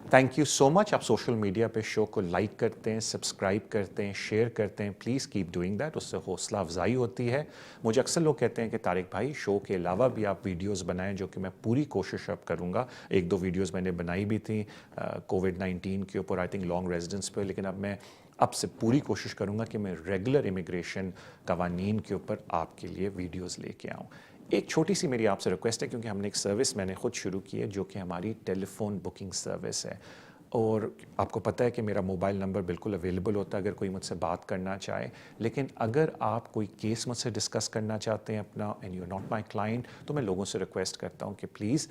Thank you so much. आप social media पे show को लाइक करते हैं, सब्सक्राइब करते हैं, शेयर करते हैं, प्लीज़ कीप डूइंग दैट, उससे हौसला अफजाई होती है। मुझे अक्सर लोग कहते हैं कि तारिक भाई शो के अलावा भी आप वीडियोस बनाएं, जो कि मैं पूरी कोशिश अब करूँगा। एक दो वीडियोस मैंने बनाई भी थी कोविड-19 के ऊपर, आई थिंक लॉन्ग रेजिडेंस पे, लेकिन अब से पूरी कोशिश करूँगा कि मैं रेगुलर इमिग्रेशन कवानीन के ऊपर आपके लिए वीडियोज़ लेके आऊँ। एक छोटी सी मेरी आपसे रिक्वेस्ट है, क्योंकि हमने एक सर्विस मैंने खुद शुरू की है जो कि हमारी टेलीफोन बुकिंग सर्विस है, और आपको पता है कि मेरा मोबाइल नंबर बिल्कुल अवेलेबल होता है अगर कोई मुझसे बात करना चाहे। लेकिन अगर आप कोई केस मुझसे डिस्कस करना चाहते हैं अपना, and you are not my client, तो मैं लोगों से रिक्वेस्ट करता हूँ कि प्लीज़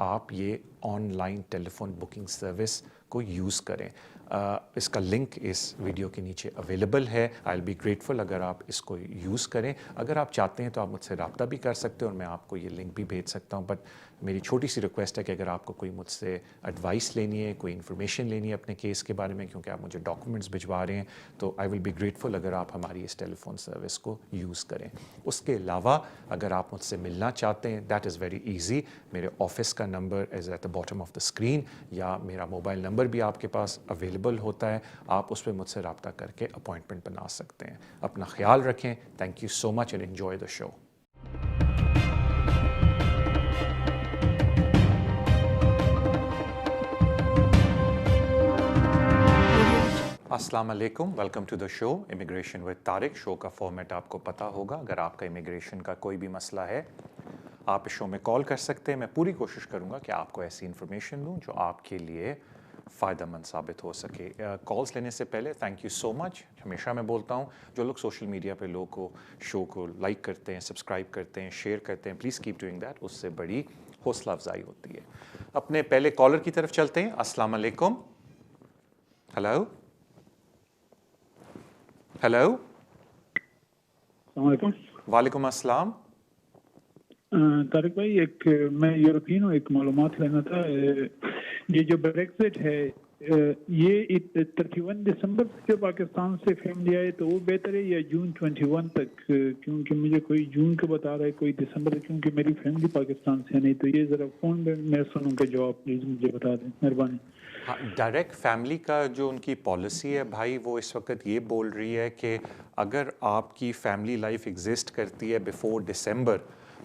आप ये ऑनलाइन टेलीफोन बुकिंग सर्विस को यूज़ करें। इसका लिंक इस वीडियो के नीचे अवेलेबल है। आई विल बी ग्रेटफुल अगर आप इसको यूज़ करें। अगर आप चाहते हैं तो आप मुझसे रब्ता भी कर सकते हैं और मैं आपको ये लिंक भी भेज सकता हूँ। बट मेरी छोटी सी रिक्वेस्ट है कि अगर आपको कोई मुझसे एडवाइस लेनी है, कोई इन्फॉर्मेशन लेनी है अपने केस के बारे में, क्योंकि आप मुझे डॉक्यूमेंट्स भिजवा रहे हैं, तो आई विल बी ग्रेटफुल अगर आप हमारी इस टेलीफोन सर्विस को यूज़ करें। उसके अलावा अगर आप मुझसे मिलना चाहते हैं, दैट इज़ वेरी ईजी। मेरे ऑफिस का number is at the bottom of the screen, या मेरा मोबाइल नंबर भी आपके पास अवेलेबल होता है। आप उस पर मुझसे रब्ता करके अपॉइंटमेंट बना सकते हैं। अपना ख्याल रखें। Thank you so much and enjoy the show. अस्सलाम वालेकुम, welcome to the show immigration with Tariq. Show का फॉर्मेट आपको पता होगा। अगर आपका इमिग्रेशन का कोई भी मसला है, आप इस शो में कॉल कर सकते हैं। मैं पूरी कोशिश करूंगा कि आपको ऐसी इन्फॉर्मेशन दूं जो आपके लिए फ़ायदेमंद साबित हो सके। कॉल्स लेने से पहले थैंक यू सो मच। हमेशा मैं बोलता हूं, जो लोग सोशल मीडिया पे लोग को शो को लाइक करते हैं, सब्सक्राइब करते हैं, शेयर करते हैं, प्लीज़ कीप डूइंग दैट, उससे बड़ी हौसला अफजाई होती है। अपने पहले कॉलर की तरफ चलते हैं। अस्सलाम वालेकुम। Hello hello. वालेकुम अस्सलाम। तारिक भाई, मैं यूरोपियन हूँ, एक मालूमात लेना था। ये जो ब्रेक्सिट है, ये 31 दिसंबर से पाकिस्तान से फैमिली आए तो वो बेहतर है, या जून 21 तक? क्योंकि मुझे कोई जून का बता रहा है, कोई दिसंबर, क्योंकि मेरी फैमिली पाकिस्तान से नहीं। तो ये ज़रा फ़ोन में मैं सुनूँगा जवाब, प्लीज़ मुझे बता दें, मेहरबानी। हाँ, डायरेक्ट फैमिली का जो उनकी पॉलिसी है भाई, वो इस वक्त ये बोल रही है कि अगर आपकी फैमिली लाइफ एग्जिस्ट करती है बिफोर दिसंबर,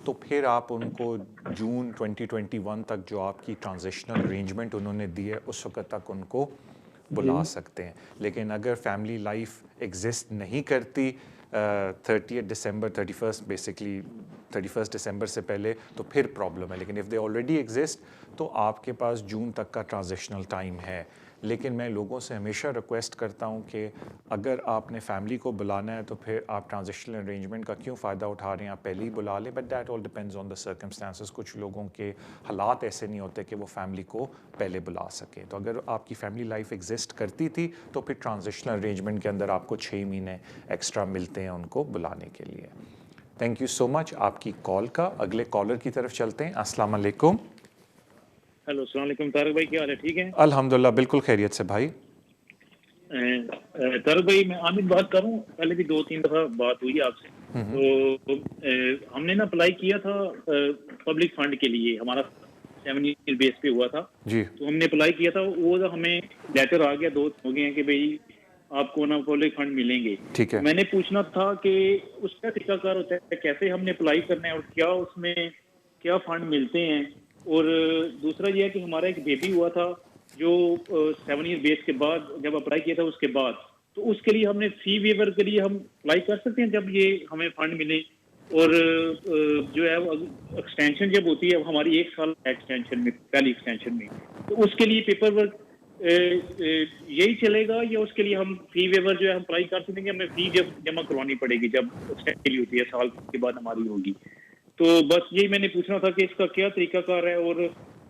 तो फिर आप उनको जून 2021 तक जो आपकी ट्रांजिशनल अरेंजमेंट उन्होंने दी है उस वक्त तक उनको बुला सकते हैं। लेकिन अगर फैमिली लाइफ एग्जिस्ट नहीं करती 30 दिसंबर 31 बेसिकली 31 दिसंबर से पहले, तो फिर प्रॉब्लम है। लेकिन इफ़ दे ऑलरेडी एग्जिस्ट तो आपके पास जून तक का ट्रांजिशनल टाइम है। लेकिन मैं लोगों से हमेशा रिक्वेस्ट करता हूं कि अगर आपने फैमिली को बुलाना है तो फिर आप ट्रांजिशनल अरेंजमेंट का क्यों फ़ायदा उठा रहे हैं, आप पहले ही बुला लें। But that all depends on the circumstances. कुछ लोगों के हालात ऐसे नहीं होते कि वो फैमिली को पहले बुला सकें। तो अगर आपकी फैमिली लाइफ एग्जिस्ट करती थी तो फिर ट्रांजिशनल अरेंजमेंट के अंदर आपको 6 महीने एक्स्ट्रा मिलते हैं उनको बुलाने के लिए। थैंक यू सो मच आपकी कॉल का। अगले कॉलर की तरफ चलते हैं। अस्सलाम वालेकुम। हेलो, अस्सलाम वालेकुम। तारिक भाई, क्या हाल है? ठीक है अल्हम्दुलिल्लाह, बिल्कुल खैरियत से भाई। तारिक भाई, मैं आमिर बात कर रहा हूँ। पहले भी 2-3 दफा बात हुई आपसे। तो हमने ना अप्लाई किया था पब्लिक फंड के लिए, हमारा 7 ईयर बेस पे हुआ था जी। तो हमने अप्लाई किया था। वो हमें लेटर आ गया, 2 हो गए हैं कि भाई आपको ना पब्लिक फंड मिलेंगे। ठीक है। मैंने पूछना था कि उसका तरीकाकार होता है, कैसे हमने अप्लाई करना है और क्या उसमें क्या फंड मिलते हैं। और दूसरा ये है कि हमारा एक बेबी हुआ था जो 7 ईयर बेस के बाद जब अप्लाई किया था उसके बाद, तो उसके लिए हमने फी वेवर के लिए हम अप्लाई कर सकते हैं जब ये हमें फंड मिले। और जो है एक्सटेंशन जब होती है हमारी 1 साल एक्सटेंशन में, पहली एक्सटेंशन में, तो उसके लिए पेपर वर्क यही चलेगा, या उसके लिए हम फी वेवर जो है हम अप्लाई कर सकते हैं, हमें फी जमा करवानी पड़ेगी जब एक्सटेंशन होती है, साल के बाद हमारी होगी। तो बस यही मैंने पूछना था कि इसका क्या तरीकाकार है। और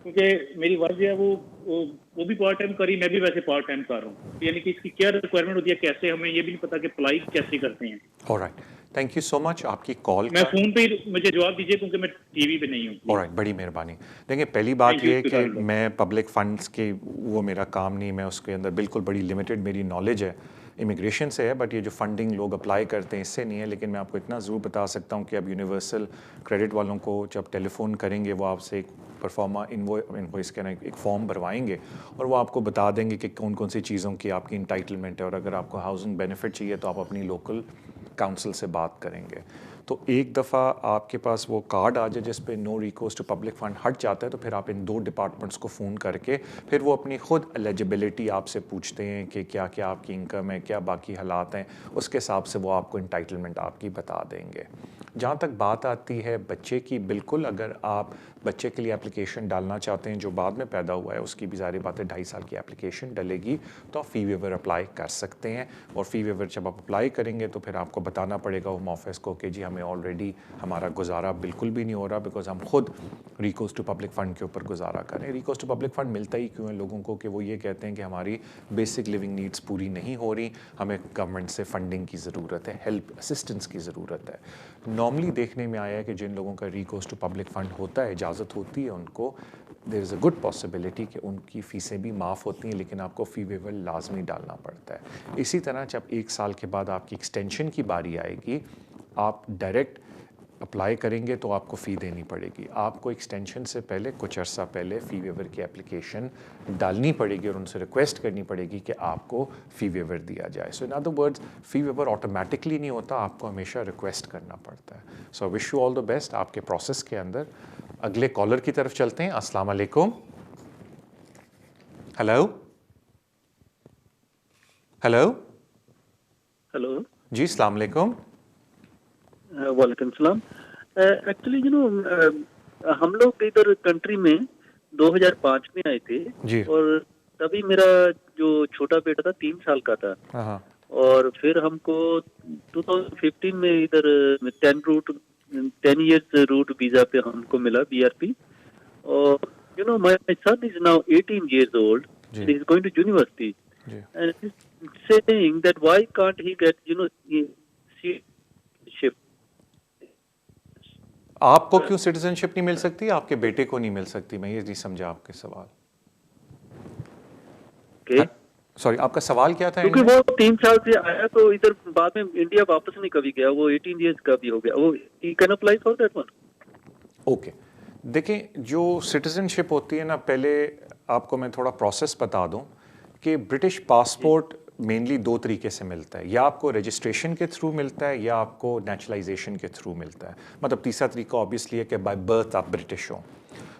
क्योंकि मेरी वर्क जो है वो भी पार्ट टाइम करी, मैं भी वैसे पार्ट टाइम कर रहा हूँ, यानी कि इसकी क्या रिक्वायरमेंट होती है, कैसे, हमें ये भी नहीं पता कि अप्लाई कैसे करते हैं। Alright, thank you so much आपकी कॉल मैं फ़ोन पे मुझे जवाब दीजिए क्योंकि मैं टीवी पे नहीं हूँ। ऑलराइट, बड़ी मेहरबानी। देखिए, पहली बात ये है कि मैं पब्लिक फंड्स के वो मेरा काम नहीं, मैं उसके अंदर बिल्कुल बड़ी लिमिटेड मेरी नॉलेज है इमिग्रेशन से है, बट ये जो फंडिंग लोग अप्लाई करते हैं इससे नहीं है। लेकिन मैं आपको इतना ज़रूर बता सकता हूँ कि अब यूनिवर्सल क्रेडिट वालों को जब टेलीफोन करेंगे वो आपसे एक परफॉर्मा इनवॉइस का एक फॉर्म भरवाएंगे और वो आपको बता देंगे कि कौन कौन सी चीज़ों की आपकी इंटाइटलमेंट है, और अगर आपको हाउसिंग बेनिफिट चाहिए तो आप अपनी लोकल काउंसिल से बात करेंगे। तो एक दफ़ा आपके पास वो कार्ड आ जाए जिस पे no recourse to public fund हट जाता है, तो फिर आप इन 2 डिपार्टमेंट्स को फ़ोन करके फिर वो अपनी खुद एलिजिबिलिटी आपसे पूछते हैं कि क्या क्या आपकी इनकम है, क्या बाकी हालात हैं, उसके हिसाब से वो आपको इंटाइटलमेंट आपकी बता देंगे। जहाँ तक बात आती है बच्चे की, बिल्कुल अगर आप बच्चे के लिए एप्लीकेशन डालना चाहते हैं जो बाद में पैदा हुआ है, उसकी भी ज़ाहिर बात है 2.5 साल की एप्लीकेशन डलेगी, तो आप फ़ी वेवर अप्लाई कर सकते हैं। और फ़ी वेवर जब आप अप्लाई करेंगे तो फिर आपको बताना पड़ेगा होम ऑफिस को कि जी हमें ऑलरेडी हमारा गुजारा बिल्कुल भी नहीं हो रहा, बिकॉज हम खुद रिकोर्स टू पब्लिक फ़ंड के ऊपर गुजारा करें। रिकोर्स टू पब्लिक फ़ंड मिलता ही क्यों है लोगों को कि वो ये कहते हैं कि हमारी बेसिक लिविंग नीड्स पूरी नहीं हो रही, हमें गवर्नमेंट से फंडिंग की ज़रूरत है, हेल्प असिस्टेंस की ज़रूरत है। नॉर्मली देखने में आया है कि जिन लोगों का रिकोर्स टू पब्लिक फ़ंड होता है, इजाज़त होती है उनको, there is a good possibility कि उनकी फ़ीसें भी माफ़ होती हैं, लेकिन आपको फ़ी वेवर लाजमी डालना पड़ता है। इसी तरह जब 1 साल के बाद आपकी एक्सटेंशन की बारी आएगी, आप डायरेक्ट अप्लाई करेंगे तो आपको फ़ी देनी पड़ेगी। आपको एक्सटेंशन से पहले कुछ अर्सा पहले फ़ी वेवर की एप्लीकेशन डालनी पड़ेगी और उनसे रिक्वेस्ट करनी पड़ेगी कि आपको फ़ी वेवर दिया जाए। So in other words, fee waiver automatically नहीं होता, आपको हमेशा रिक्वेस्ट करना पड़ता है। So wish you all the best आपके प्रोसेस के अंदर। अगले कॉलर की तरफ चलते हैं। अस्सलाम वालेकुम। हेलो हेलो हेलो जी, अस्सलाम वालेकुम। वालेकुम सलाम। एक्चुअली हम लोग इधर कंट्री में 2005 में आए थे जी। और तभी मेरा जो छोटा बेटा था 3 साल का था, हाँ और फिर हमको 2015 में इधर 10 इयर्स रूट वीजा पे हमको मिला BRP। और my son is now 18 years old जी। and he's going to university जी। and he's saying that why can't he get citizenship. आपको क्यों सिटीजनशिप नहीं मिल सकती, आपके बेटे को नहीं मिल सकती? मैं ये नहीं समझा आपके सवाल। Okay. सॉरी, आपका सवाल क्या था? क्योंकि वो 3 साल से आया तो इधर बाद में इंडिया वापस नहीं कभी गया, वो 18 years का भी हो गया, वो he can apply for that one. Okay, देखें जो सिटीजनशिप होती है ना, पहले आपको मैं थोड़ा प्रोसेस बता दूं कि ब्रिटिश पासपोर्ट मेनली 2 तरीके से मिलता है, या आपको रजिस्ट्रेशन के थ्रू मिलता है या आपको नेचुरलाइजेशन के थ्रू मिलता है। मतलब तीसरा तरीका ऑब्वियसली है कि बाय बर्थ आप ब्रिटिश हो।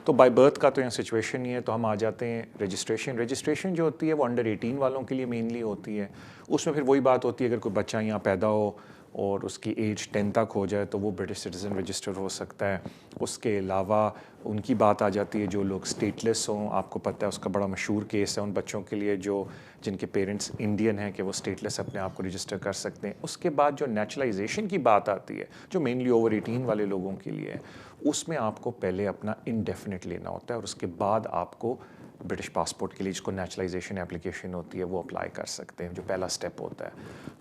तो बाय बर्थ का तो यहाँ सिचुएशन नहीं है, तो हम आ जाते हैं रजिस्ट्रेशन जो होती है वो अंडर 18 वालों के लिए मेनली होती है। उसमें फिर वही बात होती है, अगर कोई बच्चा यहाँ पैदा हो और उसकी एज 10 तक हो जाए तो वो ब्रिटिश सिटीज़न रजिस्टर हो सकता है। उसके अलावा उनकी बात आ जाती है जो लोग स्टेटलेस हों, आपको पता है उसका बड़ा मशहूर केस है उन बच्चों के लिए जो जिनके पेरेंट्स इंडियन हैं कि वो स्टेटलेस अपने आप को रजिस्टर कर सकते हैं। उसके बाद जो नेचुरलाइजेशन की बात आती है जो मेनली ओवर 18 वाले लोगों के लिए है, उसमें आपको पहले अपना इंडेफिनिट लेना होता है और उसके बाद आपको ब्रिटिश पासपोर्ट के लिए जिसको नेचुरलाइजेशन एप्लीकेशन होती है वो अप्लाई कर सकते हैं, जो पहला स्टेप होता है।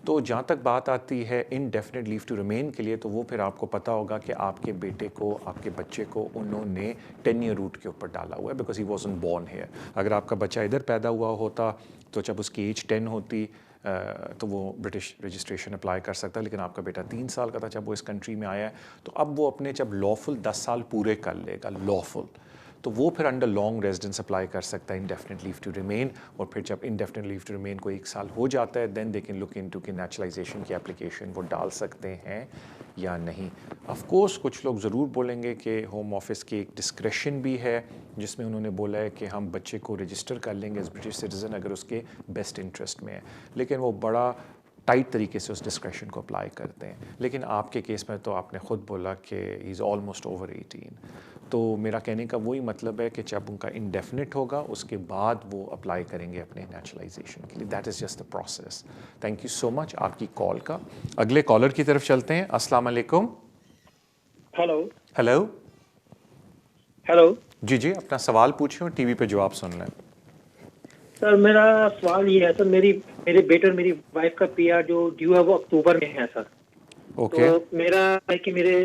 तो जहाँ तक बात आती है इनडेफिनिट लीव टू रिमेन के लिए, तो वो फिर आपको पता होगा कि आपके बेटे को, आपके बच्चे को उन्होंने 10 ईयर रूट के ऊपर डाला हुआ है, because he wasn't born here. अगर आपका बच्चा इधर पैदा हुआ होता तो जब उसकी एज 10 होती तो वो ब्रिटिश रजिस्ट्रेशन अप्लाई कर सकता है, लेकिन आपका बेटा 3 साल का था जब वो इस कंट्री में आया है, तो अब वो अपने जब लॉफुल 10 साल पूरे कर लेगा लॉफुल, तो वो फिर अंडर लॉन्ग रेजिडेंस अप्लाई कर सकता है इंडेफिनिट लीव टू रिमेन। और फिर जब इंडेफिनिट लीव टू रिमेन को 1 साल हो जाता है, then they can look into कि नेचुरलाइजेशन की एप्लीकेशन वो डाल सकते हैं या नहीं। ऑफ कोर्स कुछ लोग ज़रूर बोलेंगे कि होम ऑफिस की एक डिस्क्रेशन भी है जिसमें उन्होंने बोला है कि हम बच्चे को रजिस्टर कर लेंगे एज ब्रिटिश सिटीज़न अगर उसके बेस्ट इंटरेस्ट में है, लेकिन वो बड़ा टाइट तरीके से उस डिस्क्रेशन को अप्लाई करते हैं। लेकिन आपके केस में तो आपने ख़ुद बोला कि ही इज़ ऑलमोस्ट ओवर 18, तो मेरा कहने का वही मतलब है कि जब उनका इंडेफिनिट होगा उसके बाद वो अप्लाई करेंगे अपने नेचुरलाइजेशन के लिए। That is just the process. Thank you so much आपकी कॉल का। अगले कॉलर की तरफ चलते हैं। अस्सलाम वालेकुम। हेलो हेलो हेलो जी जी, अपना सवाल पूछें और टीवी पे जवाब सुन लें। सर, मेरा सवाल ये है सर, मेरे बेटे और मेरी वाइफ का PR जो ड्यू है वो अक्टूबर में है सर। ओके। तो मेरा है कि मेरे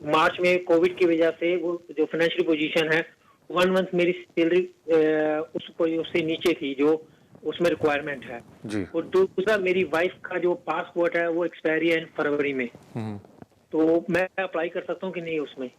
मार्च में कोविड की वजह से वो जो फाइनेंशियल पोजीशन है 1 मंथ मेरी सैलरी उससे नीचे थी, जो उसमें रिक्वायरमेंट है। जी। और दूसरा मेरी वाइफ का जो पासपोर्ट है वो एक्सपायरी है फरवरी में, तो मैं अप्लाई कर सकता हूँ कि नहीं उसमें?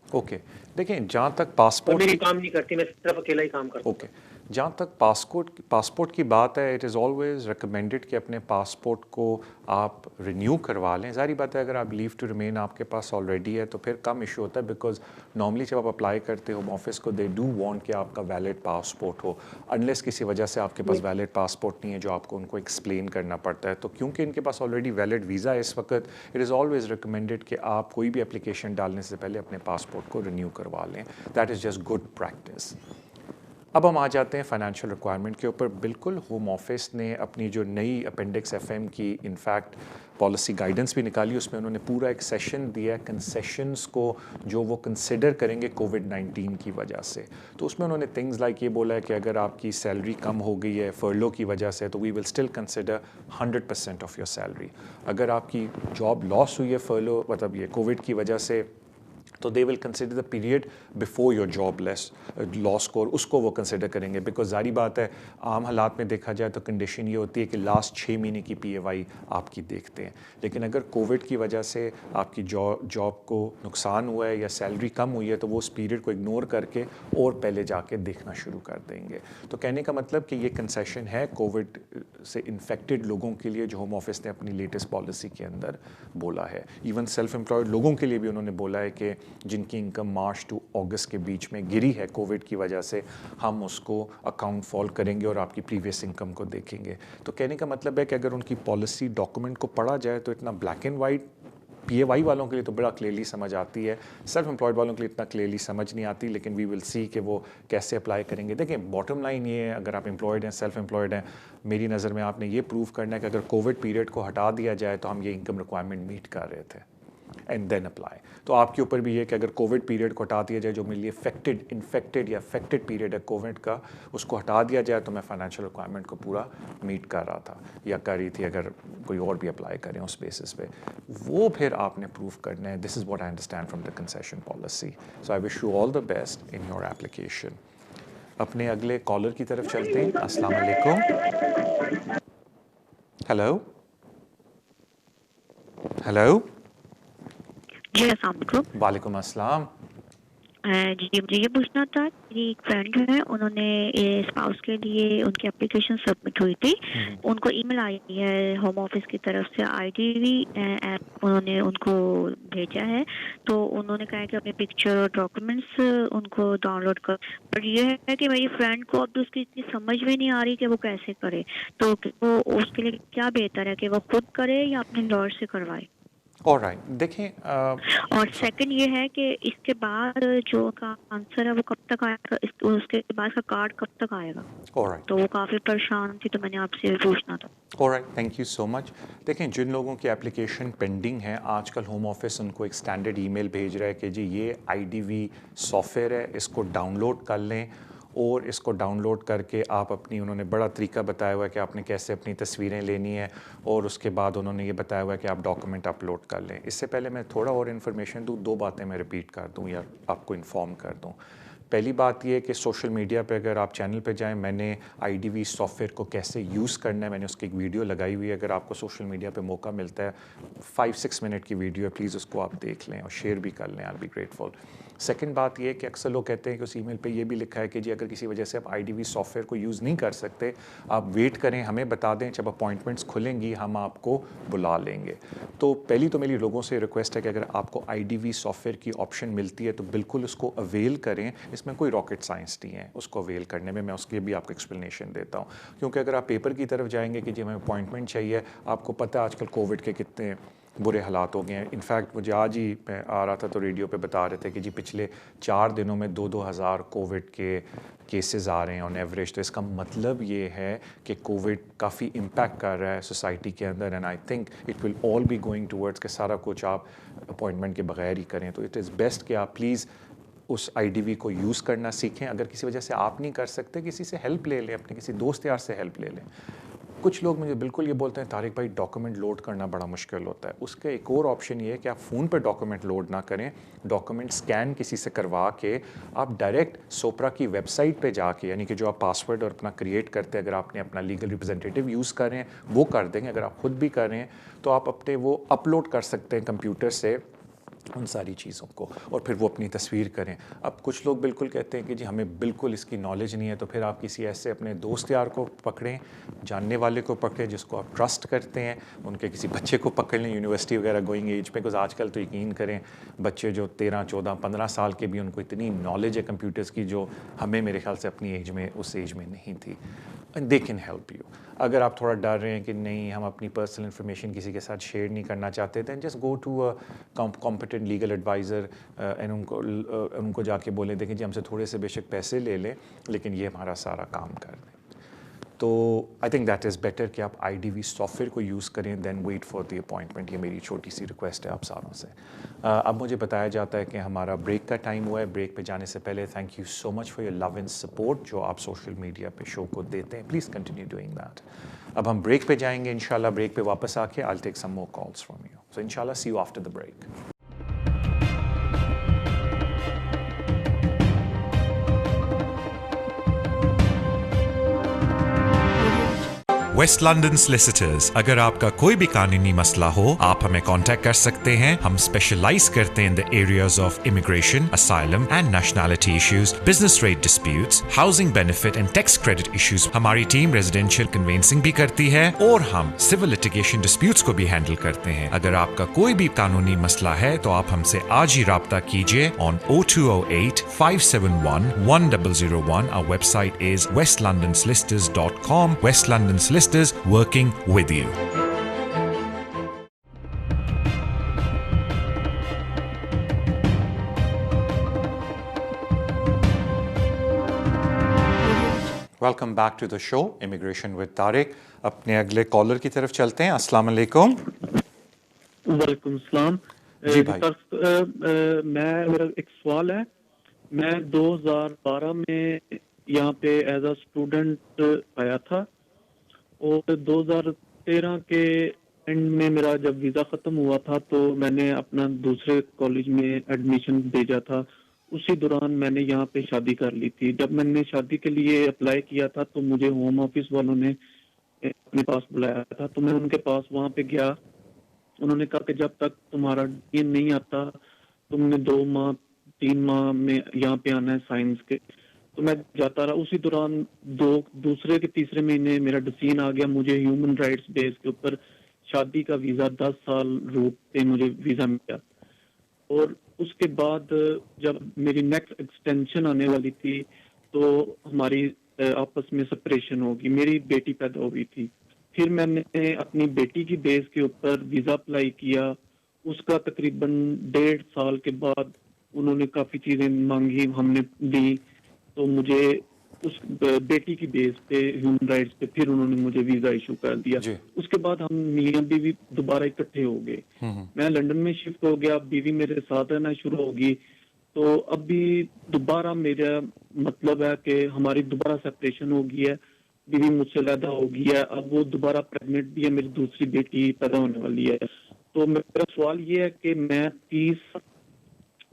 ओके, देखिए जहाँ तक और पासपोर्ट मेरी की काम नहीं करती, मैं सिर्फ अकेला ही काम करता हूँ। ओके, जहाँ तक पासपोर्ट की बात है, इट इज़ ऑलवेज रिकमेंडेड कि अपने पासपोर्ट को आप रिन्यू करवा लें। ज़ाहिर बात है अगर आप लीव टू रिमेन आपके पास ऑलरेडी है तो फिर कम इशू होता है, बिकॉज नॉर्मली जब आप अप्लाई करते हो होम ऑफिस को, दे डू वांट कि आपका वैलिड पासपोर्ट हो, अनलेस किसी वजह से आपके पास वैलिड पासपोर्ट नहीं है जो आपको उनको एक्सप्लेन करना पड़ता है। तो क्योंकि इनके पास ऑलरेडी वैलिड वीज़ा है इस वक्त, इट इज़ ऑलवेज रिकमेंडेड कि आप कोई भी एप्लीकेशन डालने से पहले अपने पासपोर्ट को रिन्यू करवा लें। That is just good practice. अब हम आ जाते हैं फाइनेंशियल रिक्वायरमेंट के ऊपर। बिल्कुल होम ऑफिस ने अपनी जो नई अपेंडिक्स एफएम की इनफैक्ट पॉलिसी गाइडेंस भी निकाली, उसमें उन्होंने पूरा एक सेशन दिया कंसेशंस को जो वो कंसिडर करेंगे कोविड-19 की वजह से। तो उसमें उन्होंने थिंग्स लाइक ये बोला है कि अगर आपकी सैलरी कम हो गई है फर्लो की वजह से तो we will still consider 100% of your salary. अगर आपकी जॉब लॉस हुई है फर्लो मतलब ये कोविड की वजह से, तो they will consider the period before your job loss को, उसको वो कंसिडर करेंगे। बिकॉज जारी बात है आम हालात में देखा जाए तो कंडीशन ये होती है कि लास्ट 6 महीने की PAY आपकी देखते हैं, लेकिन अगर कोविड की वजह से आपकी जॉब को नुकसान हुआ है या सैलरी कम हुई है तो वो उस पीरियड को इग्नोर करके और पहले जाके देखना शुरू कर देंगे। तो कहने का मतलब कि ये कंसेशन है कोविड से इन्फेक्टेड लोगों के लिए जो होम ऑफिस ने अपनी लेटेस्ट पॉलिसी के अंदर बोला है। इवन सेल्फ एम्प्लॉयड लोगों के लिए भी उन्होंने बोला है कि जिनकी इनकम मार्च टू अगस्त के बीच में गिरी है कोविड की वजह से, हम उसको अकाउंट फॉल करेंगे और आपकी प्रीवियस इनकम को देखेंगे। तो कहने का मतलब है कि अगर उनकी पॉलिसी डॉक्यूमेंट को पढ़ा जाए तो इतना ब्लैक एंड वाइट PAY वालों के लिए तो बड़ा क्लियरली समझ आती है, सेल्फ एम्प्लॉयड वालों के लिए इतना क्लियरली समझ नहीं आती, लेकिन वी विल सी कि वो कैसे अप्लाई करेंगे। देखें बॉटम लाइन ये है, अगर आप एम्प्लॉयड हैं सेल्फ एम्प्लॉयड हैं, मेरी नज़र में आपने ये प्रूव करना है कि अगर कोविड पीरियड को हटा दिया जाए तो हम ये इनकम रिक्वायरमेंट मीट कर रहे थे एंड देन अप्लाई। तो आपके ऊपर भी ये कि अगर कोविड पीरियड को हटा दिया जाए जो मेरे लिए इन्फेक्टेड या अफेक्टेड पीरियड है कोविड का, उसको हटा दिया जाए तो मैं फाइनेंशियल रिक्वायरमेंट को पूरा मीट कर रहा था या कर रही थी, अगर कोई और भी अप्लाई करें उस बेसिस पे, वो फिर आपने प्रूव करना है। This is what I understand from the concession policy. So I wish you all the best in your application. अपने अगले कॉलर की तरफ चलते हैं। अस्सलाम वालेकुम। Hello hello. जी अस्सलाम वालेकुम। वालेकुम अस्सलाम। जी मुझे ये पूछना था, मेरी एक फ्रेंड है, उन्होंने स्पाउस के लिए उनकी एप्लीकेशन सबमिट हुई थी, उनको ईमेल आई है होम ऑफिस की तरफ से, IDV ऐप उन्होंने उनको भेजा है, तो उन्होंने कहा कि अपने पिक्चर और डॉक्यूमेंट्स उनको डाउनलोड कर, पर ये है कि मेरी फ्रेंड को अब उसकी इतनी समझ में नहीं आ रही कि वो कैसे करे, तो वो उसके लिए क्या बेहतर है कि वो खुद करे या अपने लॉयर से करवाए? ऑलराइट, देखें और सेकंड ये है कि इसके बाद जो का आंसर है वो कब तक आएगा, उसके बाद का कार्ड कब तक आएगा? ऑलराइट तो वो काफ़ी परेशान थी, तो मैंने आपसे पूछना था। Alright, thank you so much. देखें जिन लोगों की एप्लीकेशन पेंडिंग है, आजकल होम ऑफिस उनको एक स्टैंडर्ड ईमेल भेज रहा है कि जी ये IDV सॉफ्टवेयर है, इसको डाउनलोड कर लें और इसको डाउनलोड करके आप अपनी, उन्होंने बड़ा तरीका बताया हुआ है कि आपने कैसे अपनी तस्वीरें लेनी है, और उसके बाद उन्होंने ये बताया हुआ है कि आप डॉक्यूमेंट अपलोड कर लें। इससे पहले मैं थोड़ा और इन्फॉर्मेशन दूँ, 2 बातें मैं रिपीट कर दूँ या आपको इन्फॉर्म कर दूँ। पहली बात ये है कि सोशल मीडिया पे अगर आप चैनल पे जाएं, मैंने IDV सॉफ्टवेयर को कैसे यूज़ करना है मैंने उसकी एक वीडियो लगाई हुई है। अगर आपको सोशल मीडिया पे मौका मिलता है, 5-6 मिनट की वीडियो है, प्लीज़ उसको आप देख लें और शेयर भी कर लें, आई बी ग्रेटफुल। सेकंड बात ये है कि अक्सर लोग कहते हैं कि उस ईमेल पे ये भी लिखा है कि जी अगर किसी वजह से आप IDV सॉफ्टवेयर को यूज़ नहीं कर सकते, आप वेट करें, हमें बता दें, जब अपॉइंटमेंट्स खुलेंगी हम आपको बुला लेंगे। तो पहली तो मेरी लोगों से रिक्वेस्ट है कि अगर आपको IDV सॉफ्टवेयर की ऑप्शन मिलती है तो बिल्कुल उसको अवेल करें, इसमें कोई रॉकेट साइंस नहीं है उसको अवेल करने में, मैं उसके भी आपको एक्सप्लेनेशन देता हूँ। क्योंकि अगर आप पेपर की तरफ जाएंगे कि जी हमें अपॉइंटमेंट चाहिए, आपको पता है आजकल कोविड के कितने बुरे हालात हो गए हैं। इनफैक्ट मुझे आज ही मैं आ रहा था तो रेडियो पे बता रहे थे कि जी पिछले 4 दिनों में 2-2 हज़ार कोविड के केसेस आ रहे हैं ऑन एवरेज। तो इसका मतलब ये है कि कोविड काफ़ी इम्पैक्ट कर रहा है सोसाइटी के अंदर, and I think it will all be going towards कि सारा कुछ आप अपॉइंटमेंट के बगैर ही करें। तो इट इज़ बेस्ट कि आप प्लीज़ उस IDV को यूज़ करना सीखें। अगर किसी वजह से आप नहीं कर सकते, किसी से हेल्प ले लें, अपने किसी दोस्त यार से हेल्प ले लें। کچھ لوگ مجھے بالکل یہ بولتے ہیں طارق بھائی ڈاکومنٹ لوڈ کرنا بڑا مشکل ہوتا ہے. اس کا ایک اور آپشن یہ ہے کہ آپ فون پہ ڈاکومنٹ لوڈ نہ کریں, ڈاکومنٹ اسکین کسی سے کروا کے آپ ڈائریکٹ سوپرا کی ویب سائٹ پہ جا کے, یعنی کہ جو آپ پاسورڈ اور اپنا کریٹ کرتے ہیں, اگر آپ نے اپنا لیگل ریپرزینٹیو یوز کر رہے ہیں وہ کر دیں گے, اگر آپ خود بھی کر رہے ہیں تو آپ اپنے وہ اپلوڈ کر سکتے ہیں کمپیوٹر سے ان ساری چیزوں کو, اور پھر وہ اپنی تصویر کریں. اب کچھ لوگ بالکل کہتے ہیں کہ جی ہمیں بالکل اس کی نالج نہیں ہے, تو پھر آپ کسی ایسے اپنے دوست یار کو پکڑیں, جاننے والے کو پکڑیں جس کو آپ ٹرسٹ کرتے ہیں, ان کے کسی بچے کو پکڑ لیں یونیورسٹی وغیرہ گوئنگ ایج پہ, بکاز آج کل تو یقین کریں بچے جو 13, 14, 15 سال کے بھی ان کو اتنی نالج ہے کمپیوٹرز کی جو ہمیں میرے خیال سے اپنی ایج میں اس ایج میں نہیں تھی. And they can help you. اگر آپ تھوڑا ڈر رہے ہیں کہ نہیں ہم اپنی پرسنل انفارمیشن کسی کے ساتھ شیئر نہیں کرنا چاہتے, then just go to competent legal adviser and ان کو جا کے بولیں دیکھیں جی ہم سے تھوڑے سے بے شک پیسے لے لیں لیکن یہ ہمارا سارا کام کر دیں. تو I think that is better کہ آپ I D V software کو یوز کریں then wait for the appointment. یہ میری چھوٹی سی ریکویسٹ ہے آپ ساروں سے. اب مجھے بتایا جاتا ہے کہ ہمارا بریک کا ٹائم ہوا ہے. بریک پہ جانے سے پہلے thank you so much for your love and support جو آپ سوشل میڈیا پہ شو کو دیتے ہیں. Please continue doing that. اب ہم بریک پہ جائیں گے انشاءاللہ. بریک پہ واپس آ کے I take some more calls from you. So انشاءاللہ see you after the break. West London solicitors, اگر آپ کا کوئی بھی قانونی مسئلہ ہو آپ ہمیں کانٹیکٹ کر سکتے ہیں. ہم اسپیشلائز کرتے ہیں in the areas of immigration, asylum and nationality issues, business rate disputes, housing benefit and tax credit issues. ہماری ٹیم ریزیڈینشیل کنوینسنگ بھی کرتی ہے اور ہم سول لٹیگیشن ڈسپیوٹس کو بھی ہینڈل کرتے ہیں. اگر آپ کا کوئی بھی قانونی مسئلہ ہے تو آپ ہم سے آج ہی رابطہ کیجیے آن 0208 571 1001. Our website is westlondonsolicitors.com. West London Solicitors, working with you. Welcome back to the show immigration with Tariq. اپنے اگلے کالر کی طرف چلتے ہیں. السلام علیکم. وعلیکم السلام. جی بھائی. میرا ایک سوال ہے. میں 2012 میں یہاں پہ ایز اے اسٹوڈنٹ آیا تھا اور 2013 کے اینڈ میں میرا جب ویزا ختم ہوا تھا تو میں نے اپنا دوسرے کالج میں ایڈمیشن بھیجا تھا. اسی دوران میں نے یہاں پہ شادی کر لی تھی. جب میں نے شادی کے لیے اپلائی کیا تھا تو مجھے ہوم آفس والوں نے اپنے پاس بلایا تھا, تو میں ان کے پاس وہاں پہ گیا. انہوں نے کہا کہ جب تک تمہارا ڈی نہیں آتا تم نے 2 ماہ 3 ماہ میں یہاں پہ آنا ہے سائنس کے. تو میں جاتا رہا. اسی دوران دوسرے کے تیسرے مہینے میرا ڈسین آ گیا. مجھے ہیومن رائٹس بیس کے اوپر شادی کا ویزا 10 سال روٹ پہ مجھے ویزا ملا. اور اس کے بعد جب میری نیکسٹ ایکسٹینشن آنے والی تھی تو ہماری آپس میں سپریشن ہوگی. میری بیٹی پیدا ہو گئی تھی. پھر میں نے اپنی بیٹی کی بیس کے اوپر ویزا اپلائی کیا. اس کا تقریباً 1.5 سال کے بعد انہوں نے کافی چیزیں مانگی, ہم نے دی. تو مجھے اس بیٹی کی بیس پہ ہیومن رائٹس پہ پھر انہوں نے مجھے ویزا ایشو کر دیا. اس کے بعد ہم میاں بیوی دوبارہ اکٹھے ہو گئے. میں لنڈن میں شفٹ ہو گیا. بیوی میرے ساتھ رہنا شروع ہوگی. تو اب بھی دوبارہ میرا مطلب ہے کہ ہماری دوبارہ سپریشن ہو گئی ہے. بیوی مجھ سے علیحدہ ہو گئی ہے. اب وہ دوبارہ پریگنٹ بھی ہے. میری دوسری بیٹی پیدا ہونے والی ہے. تو میرا سوال یہ ہے کہ میں 30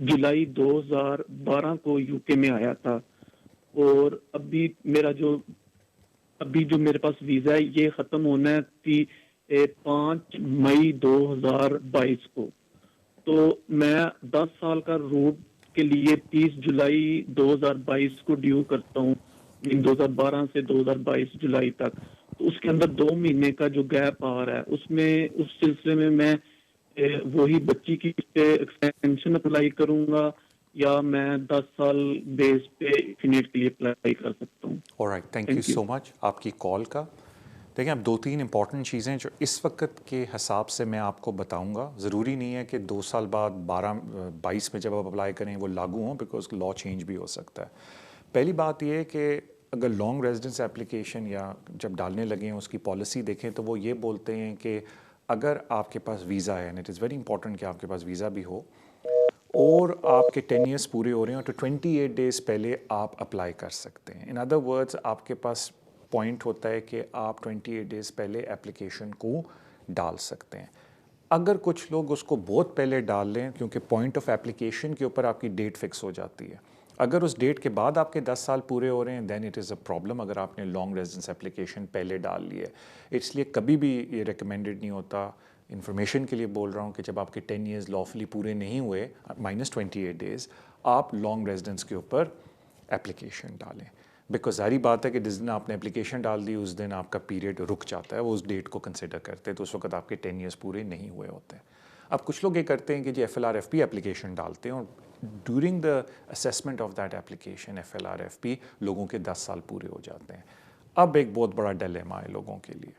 جولائی 2012 کو یو کے میں آیا تھا اور ابھی جو میرے پاس ویزا ہے یہ ختم ہونا ہے 5 مئی 2022 کو. تو میں 10 سال کا روٹ کے لیے 30 جولائی 2022 کو ڈیو کرتا ہوں, 2012 سے 2022 جولائی تک. تو اس کے اندر 2 مہینے کا جو گیپ آ رہا ہے اس سلسلے میں وہی بچی کی ایکسٹینشن اپلائی کروں گا یا میں 10 سال بیس پہ انفینیٹ کے لیے اپلائی کر سکتا ہوں. آلرائٹ, تھینک یو سو مچ آپ کی کال کا. دیکھیں اب 2-3 امپورٹنٹ چیزیں جو اس وقت کے حساب سے میں آپ کو بتاؤں گا. ضروری نہیں ہے کہ 2 سال بعد 22 میں جب آپ اپلائی کریں وہ لاگو ہوں, بیکاز لا چینج بھی ہو سکتا ہے. پہلی بات یہ ہے کہ اگر لانگ ریزیڈنس اپلیکیشن یا جب ڈالنے لگے ہیں اس کی پالیسی دیکھیں تو وہ یہ بولتے ہیں کہ اگر آپ کے پاس ویزا ہے, and it is very important کہ آپ کے پاس ویزا بھی ہو اور آپ کے 10 ایئرس پورے ہو رہے ہیں تو 28 ڈیز پہلے آپ اپلائی کر سکتے ہیں. ان ادر ورڈز آپ کے پاس پوائنٹ ہوتا ہے کہ آپ 28 ڈیز پہلے اپلیکیشن کو ڈال سکتے ہیں. اگر کچھ لوگ اس کو بہت پہلے ڈال لیں کیونکہ پوائنٹ آف اپلیکیشن کے اوپر آپ کی ڈیٹ فکس ہو جاتی ہے, اگر اس ڈیٹ کے بعد آپ کے 10 سال پورے ہو رہے ہیں then it is a problem اگر آپ نے لانگ ریزیڈنس اپلیکیشن پہلے ڈال لی ہے. اس لیے کبھی بھی یہ ریکمینڈڈ نہیں ہوتا, انفارمیشن کے لیے بول رہا ہوں کہ جب آپ کے 10 ایئرز لافلی پورے نہیں ہوئے -28 ڈیز آپ لانگ ریزیڈنس کے اوپر اپلیکیشن ڈالیں, بیکاز ظاہری بات ہے کہ جس دن آپ نے اپلیکیشن ڈال دی اس دن آپ کا پیریڈ رک جاتا ہے, وہ اس ڈیٹ کو کنسیڈر کرتے ہیں تو اس وقت آپ کے 10 ایئرز پورے نہیں ہوئے ہوتے ہیں. اب کچھ لوگ یہ کرتے ہیں کہ جی FLRFP اپلیکیشن ڈالتے ہیں اور during the assessment of that application FLRFP لوگوں کے 10 سال پورے ہو جاتے ہیں. اب ایک بہت بڑا ڈیلیما ہے لوگوں کے لیے.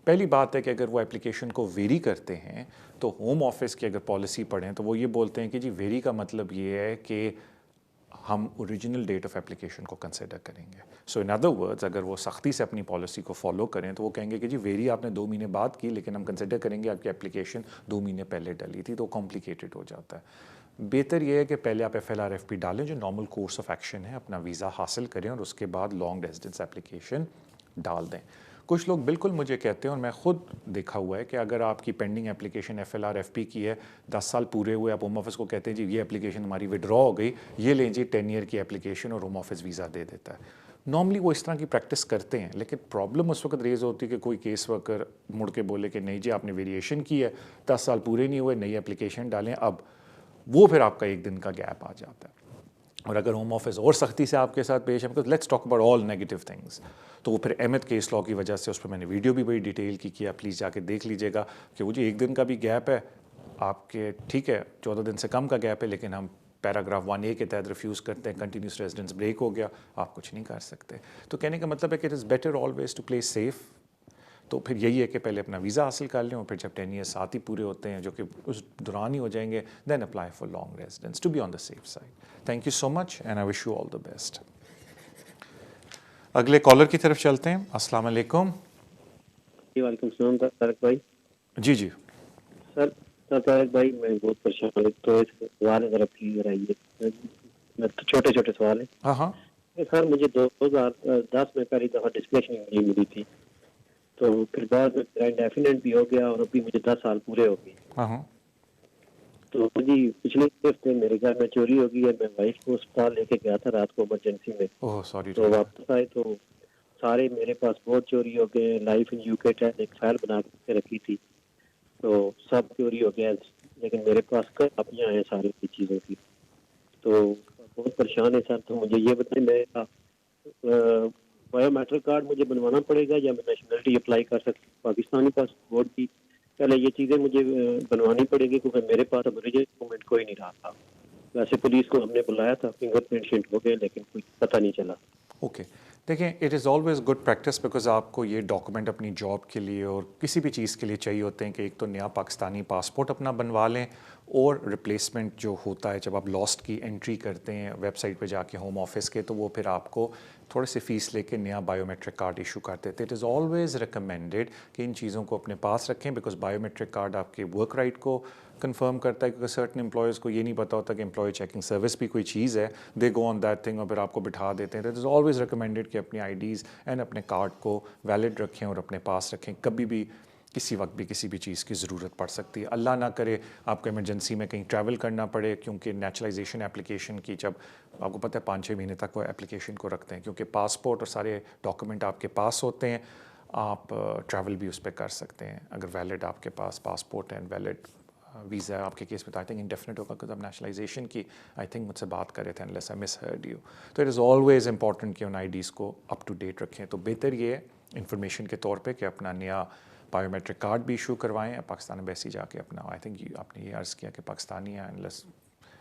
پہلی بات ہے کہ اگر وہ اپلیکیشن کو ویری کرتے ہیں تو ہوم آفس کی اگر پالیسی پڑھیں تو وہ یہ بولتے ہیں کہ جی ویری کا مطلب یہ ہے کہ ہم اوریجنل ڈیٹ آف اپلیکیشن کو کنسیڈر کریں گے. سو ان ادر ورڈز اگر وہ سختی سے اپنی پالیسی کو فالو کریں تو وہ کہیں گے کہ جی ویری آپ نے 2 مہینے بعد کی لیکن ہم کنسیڈر کریں گے آپ کی اپلیکیشن 2 مہینے پہلے ڈلی تھی, تو کمپلیکیٹڈ ہو جاتا ہے. بہتر یہ ہے کہ پہلے آپ FLRFP ڈالیں جو نارمل کورس آف ایکشن ہے, اپنا ویزا حاصل کریں اور اس کے بعد لانگ ریزیڈنس اپلیکیشن ڈال دیں. کچھ لوگ بالکل مجھے کہتے ہیں اور میں خود دیکھا ہوا ہے کہ اگر آپ کی پینڈنگ اپلیکیشن FLRFP کی ہے 10 سال پورے ہوئے, آپ ہوم آفس کو کہتے ہیں جی یہ اپلیکیشن ہماری وڈرا ہو گئی, یہ لیں جی 10 ایئر کی اپلیکیشن, اور ہوم آفس ویزا دے دیتا ہے. نارملی وہ اس طرح کی پریکٹس کرتے ہیں, لیکن پرابلم اس وقت ریز ہوتی ہے کہ کوئی کیس ورکر مڑ کے بولے کہ نہیں جی آپ نے ویریشن کی ہے, 10 سال پورے نہیں ہوئے, نئی اپلیکیشن ڈالیں. اب وہ پھر آپ کا 1 دن کا گیپ آ جاتا ہے. اور اگر ہوم آفس اور سختی سے آپ کے ساتھ پیش ہے, because let's talk about all negative things, تو وہ پھر احمد کیس لاء کی وجہ سے اس پہ میں نے ویڈیو بھی بڑی ڈیٹیل کی کیا, پلیز جا کے دیکھ لیجیے گا کہ وہ جی 1 دن کا بھی گیپ ہے آپ کے, ٹھیک ہے 14 دن سے کم کا گیپ ہے, لیکن ہم پیراگراف 1A کے تحت ریفیوز کرتے ہیں, کنٹینیوس ریزیڈنس بریک ہو گیا, آپ کچھ نہیں کر سکتے. تو کہنے کا مطلب ہے کہ it is better always to play safe. تو پھر یہی ہے کہ پہلے اپنا ویزا حاصل کر لیں اور پھر جب 10 ایئرس ساتھ ہی پورے ہوتے ہیں جو کہ اس دوران ہی ہو جائیں گے, then apply for long residence to be on the safe side. Thank you so much and I wish you all the best. اگلے کالر کی طرف چلتے ہیں. السلام علیکم. جی وعلیکم السلام طارق بھائی. جی جی سر طارق بھائی میں بہت پریشان ہوں, تو سوال ہے ذرا پلیز آئیے, چھوٹے چھوٹے سوال ہیں. ہاں ہاں سر مجھے 2010 میں پہلی دفعہ ڈسپلیشن ملی تھی, تو پھر بعد میں انڈیفینٹ بھی ہو گیا اور ابھی مجھے 10 سال پورے ہو گئے. ہاں ہاں تو جی پچھلے ہفتے میرے گھر میں چوری ہو گئی ہے. میں وائف کو اسپتال لے کے گیا تھا رات کو ایمرجنسی میں, اوہ سوری. تو واپس آئے تو سارے میرے پاس بہت چوری ہو گئے. لائف ان UK ٹیسٹ ایک فائل بنا کے رکھی تھی تو سب چوری ہو گیا, لیکن میرے پاس کاپیاں ہیں ساری چیزوں کی. تو بہت پریشان ہے سر. تو مجھے یہ بتائیں میرا بایو میٹرک کارڈ مجھے بنوانا پڑے گا یا میں نیشنلٹی اپلائی کر سکتا ہوں؟ پاکستانی پاسپورٹ کی پہلے یہ چیزیں مجھے بنوانی پڑے گی کیونکہ میرے پاس اوریجنل ڈاکومنٹ کوئی نہیں رہا تھا. ویسے پولیس کو ہم نے بلایا تھا, فنگر پرنٹ شنٹ ہو گئے لیکن کچھ پتہ نہیں چلا. اوکے دیکھیں, it is always good practice because آپ کو یہ ڈاکومنٹ اپنی جاب کے لیے اور کسی بھی چیز کے لیے چاہیے ہوتے ہیں کہ ایک تو نیا پاکستانی پاسپورٹ اپنا بنوا لیں, اور ریپلیسمنٹ جو ہوتا ہے جب آپ لاسٹ کی انٹری کرتے ہیں ویب سائٹ پہ جا کے ہوم آفس کے, تو وہ پھر آپ کو تھوڑے سے فیس لے کے نیا بایو میٹرک کارڈ ایشو کر دیتے. اٹ از آلویز ریکمینڈیڈ کہ ان چیزوں کو اپنے پاس رکھیں بیکاز بایو میٹرک کارڈ آپ کے ورک رائٹ کو کنفرم کرتا ہے, کیونکہ سرٹن امپلائیز کو یہ نہیں پتا ہوتا کہ امپلائی چیکنگ سروس بھی کوئی چیز ہے, دے گو آن دیٹ تھنگ اور پھر آپ کو بٹھا دیتے ہیں. اٹ از آلویز ریکمینڈیڈ کہ اپنی IDs اینڈ اپنے کارڈ کو ویلڈ رکھیں اور اپنے پاس رکھیں. کبھی بھی کسی وقت بھی کسی بھی چیز کی ضرورت پڑ سکتی ہے. اللہ نہ کرے آپ کو ایمرجنسی میں کہیں ٹریول کرنا پڑے, کیونکہ نیچرلائزیشن اپلیکیشن کی جب آپ کو پتہ ہے 5-6 مہینے تک وہ اپلیکیشن کو رکھتے ہیں, کیونکہ پاسپورٹ اور سارے ڈاکومنٹ آپ کے پاس ہوتے ہیں, آپ ٹریول بھی اس پہ کر سکتے ہیں اگر ویلڈ آپ کے پاس پاسپورٹ اینڈ ویلڈ ویزا. آپ کے کیس میں آئی تھنک انڈیفینٹ ہوگا کہ اب نیشنلائزیشن کی آئی تھنک مجھ سے بات کر رہے تھے, unless I miss heard you. تو اٹ از آلویز امپورٹنٹ کہ ان IDs کو اپ ٹو ڈیٹ رکھیں. تو بہتر یہ ہے انفارمیشن کے طور پہ کہ اپنا نیا بایو میٹرک کارڈ بھی ایشو کروائیں, پاکستان ایمبیسی جا کے اپنا. آئی تھنک آپ نے یہ عرض کیا کہ پاکستانی ہیں, unless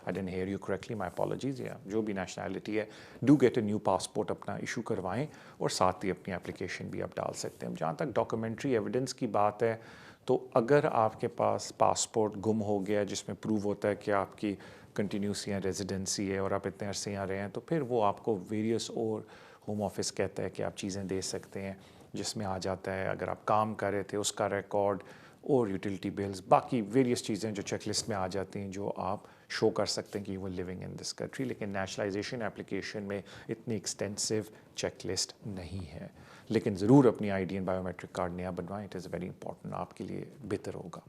I didn't hear you correctly, my apologies. یا جو بھی نیشنلٹی ہے do get a new passport اپنا ایشو کروائیں, اور ساتھ ہی اپنی اپلیکیشن بھی آپ ڈال سکتے ہیں. جہاں تک ڈاکومنٹری ایویڈنس کی بات ہے, تو اگر آپ کے پاس پاسپورٹ گم ہو گیا جس میں پروو ہوتا ہے کہ آپ کی کنٹینیوس یا ریزیڈنسی ہے اور آپ اتنے عرصے یہاں رہے ہیں, تو پھر وہ آپ کو ویریس اور ہوم آفس کہتا ہے کہ آپ چیزیں دے سکتے ہیں, جس میں آ جاتا ہے اگر آپ کام کر رہے تھے اس کا ریکارڈ اور یوٹیلیٹی بلز, باقی ویریس چیزیں جو چیک لسٹ میں آ جاتی ہیں جو آپ शो कर सकते हैं कि you were living in this country, लेकिन नेशनलाइजेशन एप्लीकेशन में इतनी एक्सटेंसिव चेकलिस्ट नहीं है। लेकिन ज़रूर अपनी आईडी एंड बायोमेट्रिक कार्ड नया बनवाएं, इट इज़ वेरी इंपॉर्टेंट, आपके लिए बेहतर होगा।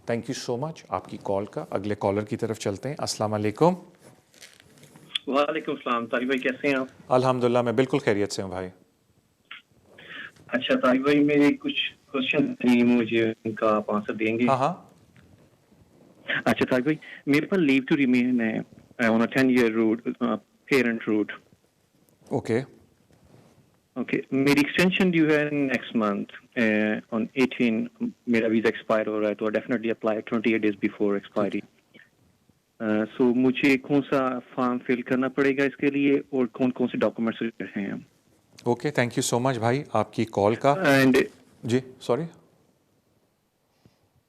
थैंक यू सो मच आपकी कॉल का। अगले कॉलर की तरफ चलते हैं। अस्सलाम वालेकुम। वालेकुम सलाम। तारिक भाई कैसे हैं आप? अल्हम्दुलिल्लाह मैं बिल्कुल खैरियत से हूँ भाई। अच्छा तारिक भाई, मेरे कुछ क्वेश्चन थी, मुझे उनका आप आंसर देंगे? हाँ हाँ। अच्छा तारिक भाई, मेरे पास लीव टू रिमेन है on a 10-year route, parent route. Okay okay, मेरी एक्सटेंशन ड्यू है नेक्स्ट मंथ ऑन 18। मेरा वीजा एक्सपायर हो रहा है, तो definitely apply 28 days before expiry. So मुझे कौन सा फॉर्म फिल करना पड़ेगा इसके लिए, और कौन कौन से डॉक्यूमेंट्स हैं? Okay, thank you so much भाई आपकी कॉल का। एंड जी सॉरी,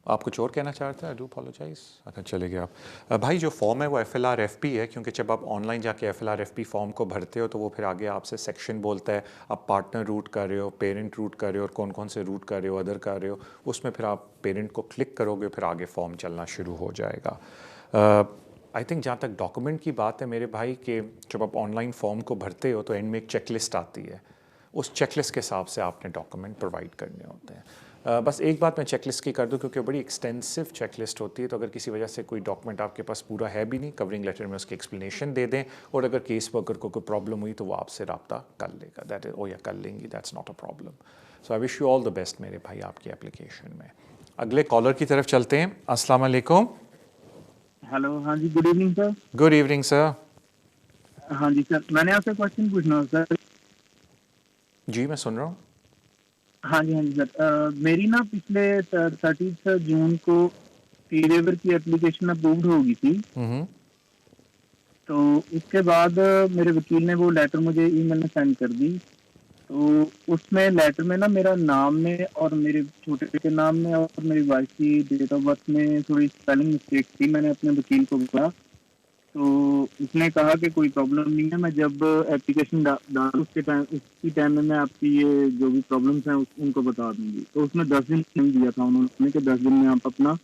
आप कुछ और कहना चाहते हैं? I do apologise. अच्छा चले गए आप। भाई जो फॉर्म है वो FLR-FP है, क्योंकि जब आप ऑनलाइन जाके FLR-FP फॉर्म को भरते हो तो वो फिर आगे आपसे सेक्शन बोलता है आप पार्टनर रूट कर रहे हो, पेरेंट रूट कर रहे हो, और कौन कौन से रूट कर रहे हो, अदर कर रहे हो। उसमें फिर आप पेरेंट को क्लिक करोगे, फिर आगे फॉर्म चलना शुरू हो जाएगा। आई थिंक जहाँ तक डॉक्यूमेंट की बात है मेरे भाई, कि जब आप ऑनलाइन फॉर्म को भरते हो तो एंड में एक चेकलिस्ट आती है, उस चेकलिस्ट के हिसाब से आपने डॉक्यूमेंट प्रोवाइड करने होते हैं। बस एक बात मैं चेकलिस्ट की कर दूं, क्योंकि बड़ी एक्सटेंसिव चेकलिस्ट होती है, तो अगर किसी वजह से कोई डॉक्यूमेंट आपके पास पूरा है भी नहीं, कवरिंग लेटर में उसकी एक्सप्लेनेशन दे दें, और अगर केस वर्कर को कोई प्रॉब्लम हुई तो वो आपसे रब्ता कर लेगा, दैट इज ओ या कर लेंगी, that's not a problem. So I wish you all the best मेरे भाई आपकी एप्लीकेशन में। अगले कॉलर की तरफ चलते हैं। अस्सलाम वालेकुम। हेलो, हाँ जी, good evening sir. Good evening sir. हाँ जी सर, मैंने आपसे क्वेश्चन पूछना है सर। जी मैं सुन रहा हूँ। हाँ जी सर, मेरी ना पिछले 30 जून को फी वेवर की एप्लीकेशन अप्रूव्ड होगी थी। तो उसके बाद मेरे वकील ने वो लेटर मुझे ईमेल में सेंड कर दी। तो उसमें लेटर में ना मेरा नाम में और मेरे छोटे के नाम में और मेरी वाइफ की डेट ऑफ बर्थ में थोड़ी स्पेलिंग मिस्टेक थी। मैंने अपने वकील को बोला, तो उसने कहा कि कोई प्रॉब्लम नहीं है, मैं जब एप्लीकेशन डालूँ उसी टाइम में मैं आपकी ये जो भी प्रॉब्लम्स हैं उनको बता दूंगी। तो उसमें 10 दिन टाइम दिया था उन्होंने कि 10 दिन में आप अपना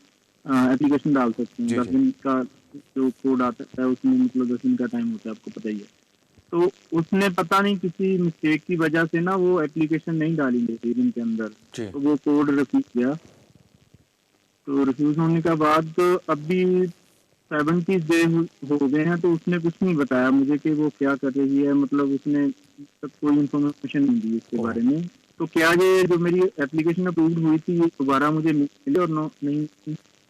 एप्लीकेशन डाल सकते हैं। 10 दिन का जो कोड आता है उसमें मतलब 10 दिन का टाइम होता है, आपको पता ही है। तो उसने पता नहीं किसी मिस्टेक की वजह से ना वो एप्लीकेशन नहीं डाली 10 दिन के अंदर, तो वो कोड रिफ्यूज किया। तो रिफ्यूज होने के बाद अभी 70 डेज हो गए हैं, तो उसने कुछ नहीं बताया मुझे कि वो क्या कर रही है, मतलब उसने कोई इन्फॉर्मेशन नहीं दी इसके बारे में। तो क्या ये जो मेरी एप्लीकेशन अप्रूव हुई थी ये दोबारा मुझे मिले और नहीं?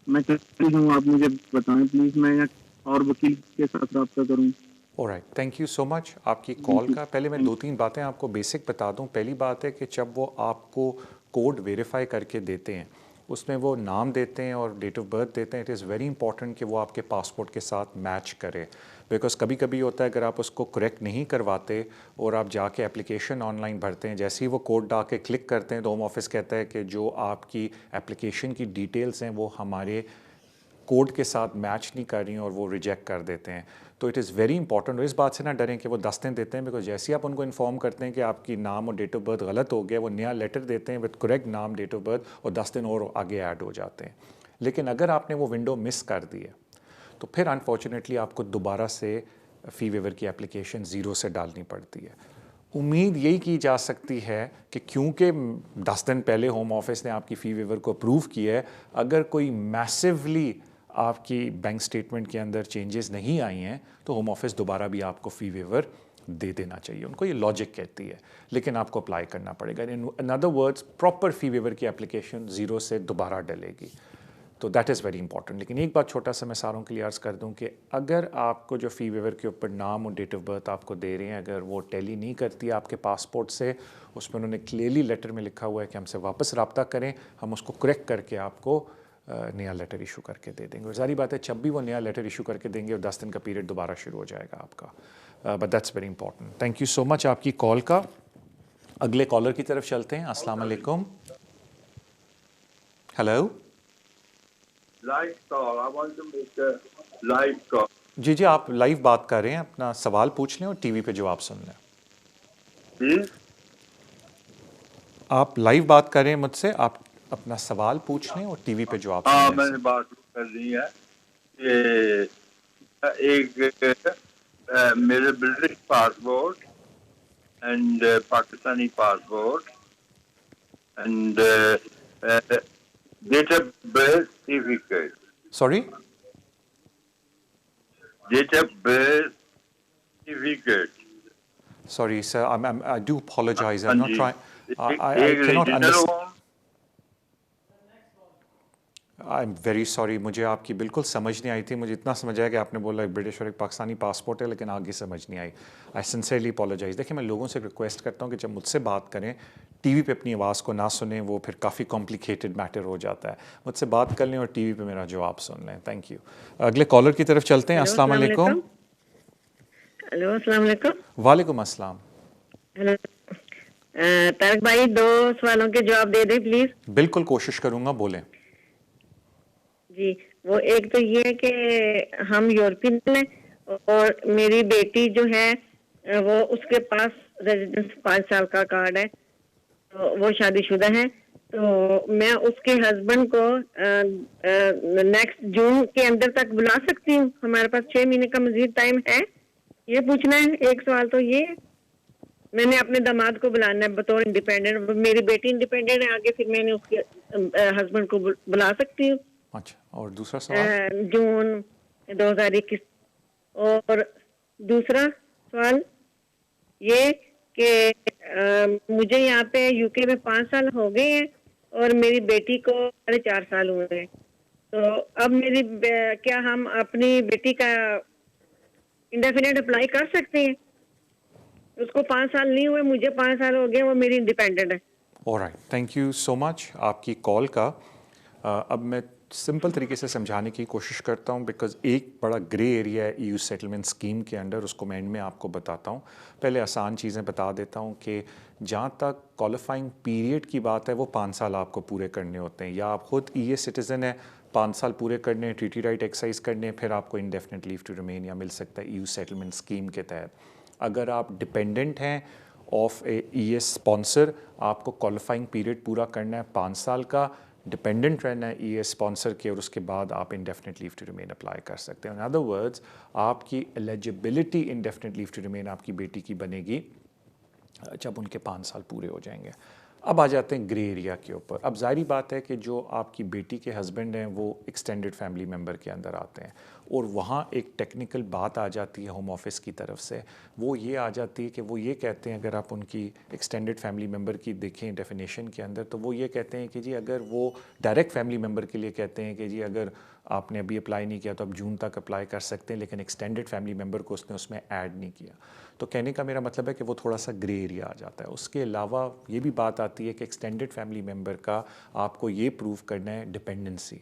मैं चाहती हूँ आप मुझे बताएं प्लीज, मैं और वकील के साथ रब्ता करूँ। Alright, thank you so much आपकी कॉल का। पहले मैं 2-3 बातें आपको बेसिक बता दूं। पहली बात है कि जब वो आपको कोड वेरीफाई करके देते हैं, उसमें वो नाम देते हैं और डेट ऑफ बर्थ देते हैं, इट इज़ वेरी इंपॉर्टेंट कि वो आपके पासपोर्ट के साथ मैच करे, बिकॉज कभी कभी होता है अगर आप उसको करेक्ट नहीं करवाते और आप जाके एप्लीकेशन ऑनलाइन भरते हैं, जैसे ही वो कोड डाल के क्लिक करते हैं तो होम ऑफिस कहता है कि जो आपकी एप्लीकेशन की डिटेल्स हैं वो हमारे कोड के साथ मैच नहीं कर रही हैं, और वो रिजेक्ट कर देते हैं। तो इट इज़ वेरी इंपॉर्टेंट, और इस बात से ना डरें कि वो 10 दिन देते हैं, बिकॉज जैसे ही आप उनको इन्फॉर्म करते हैं कि आपकी नाम और डेट ऑफ बर्थ गलत हो गया, वो नया लेटर देते हैं विद करेक्ट नाम, डेट ऑफ बर्थ, और 10 दिन और आगे ऐड हो जाते हैं। लेकिन अगर आपने वो विंडो मिस कर दी है तो फिर अनफॉर्चुनेटली आपको दोबारा से फ़ी वेवर की एप्लीकेशन ज़ीरो से डालनी पड़ती है। उम्मीद यही की जा सकती है कि क्योंकि 10 दिन पहले होम ऑफिस ने आपकी फ़ी वेवर को अप्रूव किया है, अगर कोई मैसिवली आपकी बैंक स्टेटमेंट के अंदर चेंजेस नहीं आई हैं तो होम ऑफिस दोबारा भी आपको फ़ी वेवर दे देना चाहिए, उनको ये लॉजिक कहती है, लेकिन आपको अप्लाई करना पड़ेगा। In other words proper fee waiver की एप्लीकेशन ज़ीरो से दोबारा डलेगी, तो दैट इज़ वेरी इंपॉर्टेंट। लेकिन एक बात छोटा सा मैं सारों के लिए अर्ज़ कर दूं कि अगर आपको जो फ़ी वेवर के ऊपर नाम और डेट ऑफ बर्थ आपको दे रहे हैं, अगर वो टैली नहीं करती आपके पासपोर्ट से, उसमें उन्होंने क्लियरली लेटर में लिखा हुआ है कि हमसे वापस रब्ता करें, हम उसको करेक्ट करके आपको नया लेटर इशू करके दे देंगे। और सारी बात है जब भी वो नया लेटर इशू करके देंगे और 10 दिन का पीरियड दोबारा शुरू हो जाएगा आपका। But that's very important. Thank you so much आपकी कॉल का। अगले कॉलर की तरफ चलते हैं। अस्सलाम वालेकुम। Hello, live call, I want to make a live call. जी जी, आप लाइव बात कर रहे हैं, अपना सवाल पूछ लें और टीवी पे जवाब सुन लें। आप लाइव बात कर रहे हैं मुझसे, आप अपना सवाल पूछ लें और टीवी पे जवाब सुन लें। मैंने बात करनी है कि एक मेरे British passport and Pakistani passport and date of birth certificate. Sorry? Date of birth certificate. Sorry, sir. I do apologize. I'm not जी. trying. I एक cannot original understand. हो. I'm very sorry. मुझे आपकी बिल्कुल समझ नहीं आई थी. मुझे इतना समझ आया कि आपने बोला एक ब्रिटिश और एक पाकिस्तानी पासपोर्ट है, लेकिन आगे समझ नहीं आई. I sincerely apologise. देखिए, मैं लोगों से रिक्वेस्ट करता हूँ कि जब मुझसे बात करें, टीवी पे अपनी आवाज़ को ना सुने, वो फिर काफ़ी कॉम्प्लिकेटेड मैटर हो जाता है. मुझसे बात कर लें और टीवी पे मेरा जवाब सुन लें. Thank you. अगले कॉलर की तरफ चलते हैं. अस्सलाम वालेकुम. हेलो, अस्सलाम वालेकुम. वालेकुम अस्सलाम. हेलो तारक भाई, 2 सवालों के जवाब दे दें प्लीज. बिल्कुल कोशिश करूँगा. बोलें. जी, वो एक तो ये है कि हम यूरोपियन हैं और मेरी बेटी जो है वो उसके पास रेजिडेंस 5 साल का कार्ड है, तो वो शादीशुदा है. तो मैं उसके हस्बैंड को नेक्स्ट जून के अंदर तक बुला सकती हूँ? हमारे पास 6 महीने का मजीद टाइम है. ये पूछना है. एक सवाल तो ये है. मैंने अपने दामाद को बुलाना है बतौर इंडिपेंडेंट. मेरी बेटी इंडिपेंडेंट है, आगे फिर मैंने उसके हस्बैंड को बुला सकती हूँ. अच्छा, और दूसरा सवाल? जून 2021. और दूसरा सवाल ये कि मुझे यहाँ पे यूके में 5 साल हो गए हैं और मेरी बेटी को 4.5 साल हुए हैं. तो अब क्या हम अपनी बेटी का इंडेफिनेट अप्लाई कर सकते हैं? उसको 5 साल नहीं हुए, मुझे 5 साल हो गए, वो मेरी इंडिपेंडेंट है. Alright, thank you so much आपकी कॉल का. अब मैं सिंपल तरीके से समझाने की कोशिश करता हूँ, बिकॉज एक बड़ा ग्रे एरिया है ईयू सेटलमेंट स्कीम के अंडर. उसको मैं एंड में आपको बताता हूँ. पहले आसान चीज़ें बता देता हूँ कि जहाँ तक क्वालिफाइंग पीरियड की बात है, वो 5 साल आपको पूरे करने होते हैं. या आप खुद ईए सिटीज़न है, 5 साल पूरे करने हैं, ट्रीटी राइट एक्सरसाइज करने हैं, फिर आपको इंडेफिनिट लीव टू रिमेन या मिल सकता है ईयू सेटलमेंट स्कीम के तहत. अगर आप डिपेंडेंट हैं ऑफ ए ईएस स्पॉन्सर, आपको क्वालिफाइंग पीरियड पूरा करना है 5 साल का, डिपेंडेंट रहना है ईएस स्पॉन्सर के, और उसके बाद आप indefinite leave to remain apply कर सकते हैं. इन अदर वर्ड्स, आपकी eligibility indefinite leave to remain आपकी बेटी की बनेगी जब उनके 5 साल पूरे हो जाएंगे. अब आ जाते हैं ग्रे एरिया के ऊपर. अब जाहिर बात है कि जो आपकी बेटी के हस्बैंड हैं वो एक्सटेंडेड फैमिली मेम्बर के अंदर आते हैं, और वहाँ एक टेक्निकल बात आ जाती है होम ऑफिस की तरफ से. वो ये आ जाती है कि वो ये कहते हैं, अगर आप उनकी एक्सटेंडेड फैमिली मेम्बर की देखें डेफिनेशन के अंदर, तो वो ये कहते हैं कि जी अगर वो डायरेक्ट फैमिली मेम्बर के लिए कहते हैं कि जी अगर आपने अभी अप्लाई नहीं किया तो आप जून तक अप्लाई कर सकते हैं, लेकिन एक्सटेंडेड फैमिली मेम्बर को उसने उसमें ऐड नहीं किया. तो कहने का मेरा मतलब है कि वो थोड़ा सा ग्रे एरिया आ जाता है. उसके अलावा ये भी बात आती है कि एक्सटेंडेड फैमिली मेम्बर का आपको ये प्रूव करना है डिपेंडेंसी,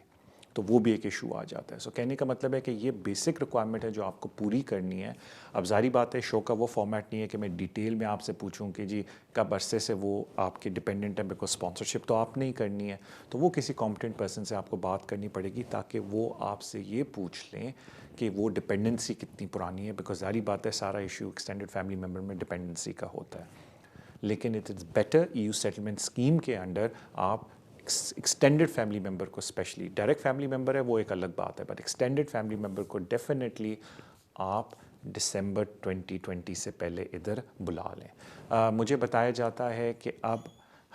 तो वो भी एक इशू आ जाता है. सो कहने का मतलब है कि ये बेसिक रिक्वायरमेंट है जो आपको पूरी करनी है. अब जारी बात है, शो का वो फॉर्मेट नहीं है कि मैं डिटेल में आपसे पूछूं कि जी कब अरसे से वो आपके डिपेंडेंट है, बिकॉज स्पॉन्सरशिप तो आपने ही करनी है. तो वो किसी कॉम्पिटेंट पर्सन से आपको बात करनी पड़ेगी ताकि वो आपसे ये पूछ लें कि वो डिपेंडेंसी कितनी पुरानी है, बिकॉज जारी बात है सारा इशू एक्सटेंडेड फैमिली मेम्बर में डिपेंडेंसी का होता है. लेकिन it is better EU settlement scheme के अंडर आप एक्सटेंडेड फैमिली मेम्बर को, स्पेशली डायरेक्ट फैमिली मेम्बर है वो एक अलग बात है, बट एक्सटेंडेड फैमिली मेम्बर को डेफिनेटली आप दिसंबर 2020 से पहले इधर बुला लें. मुझे बताया जाता है कि अब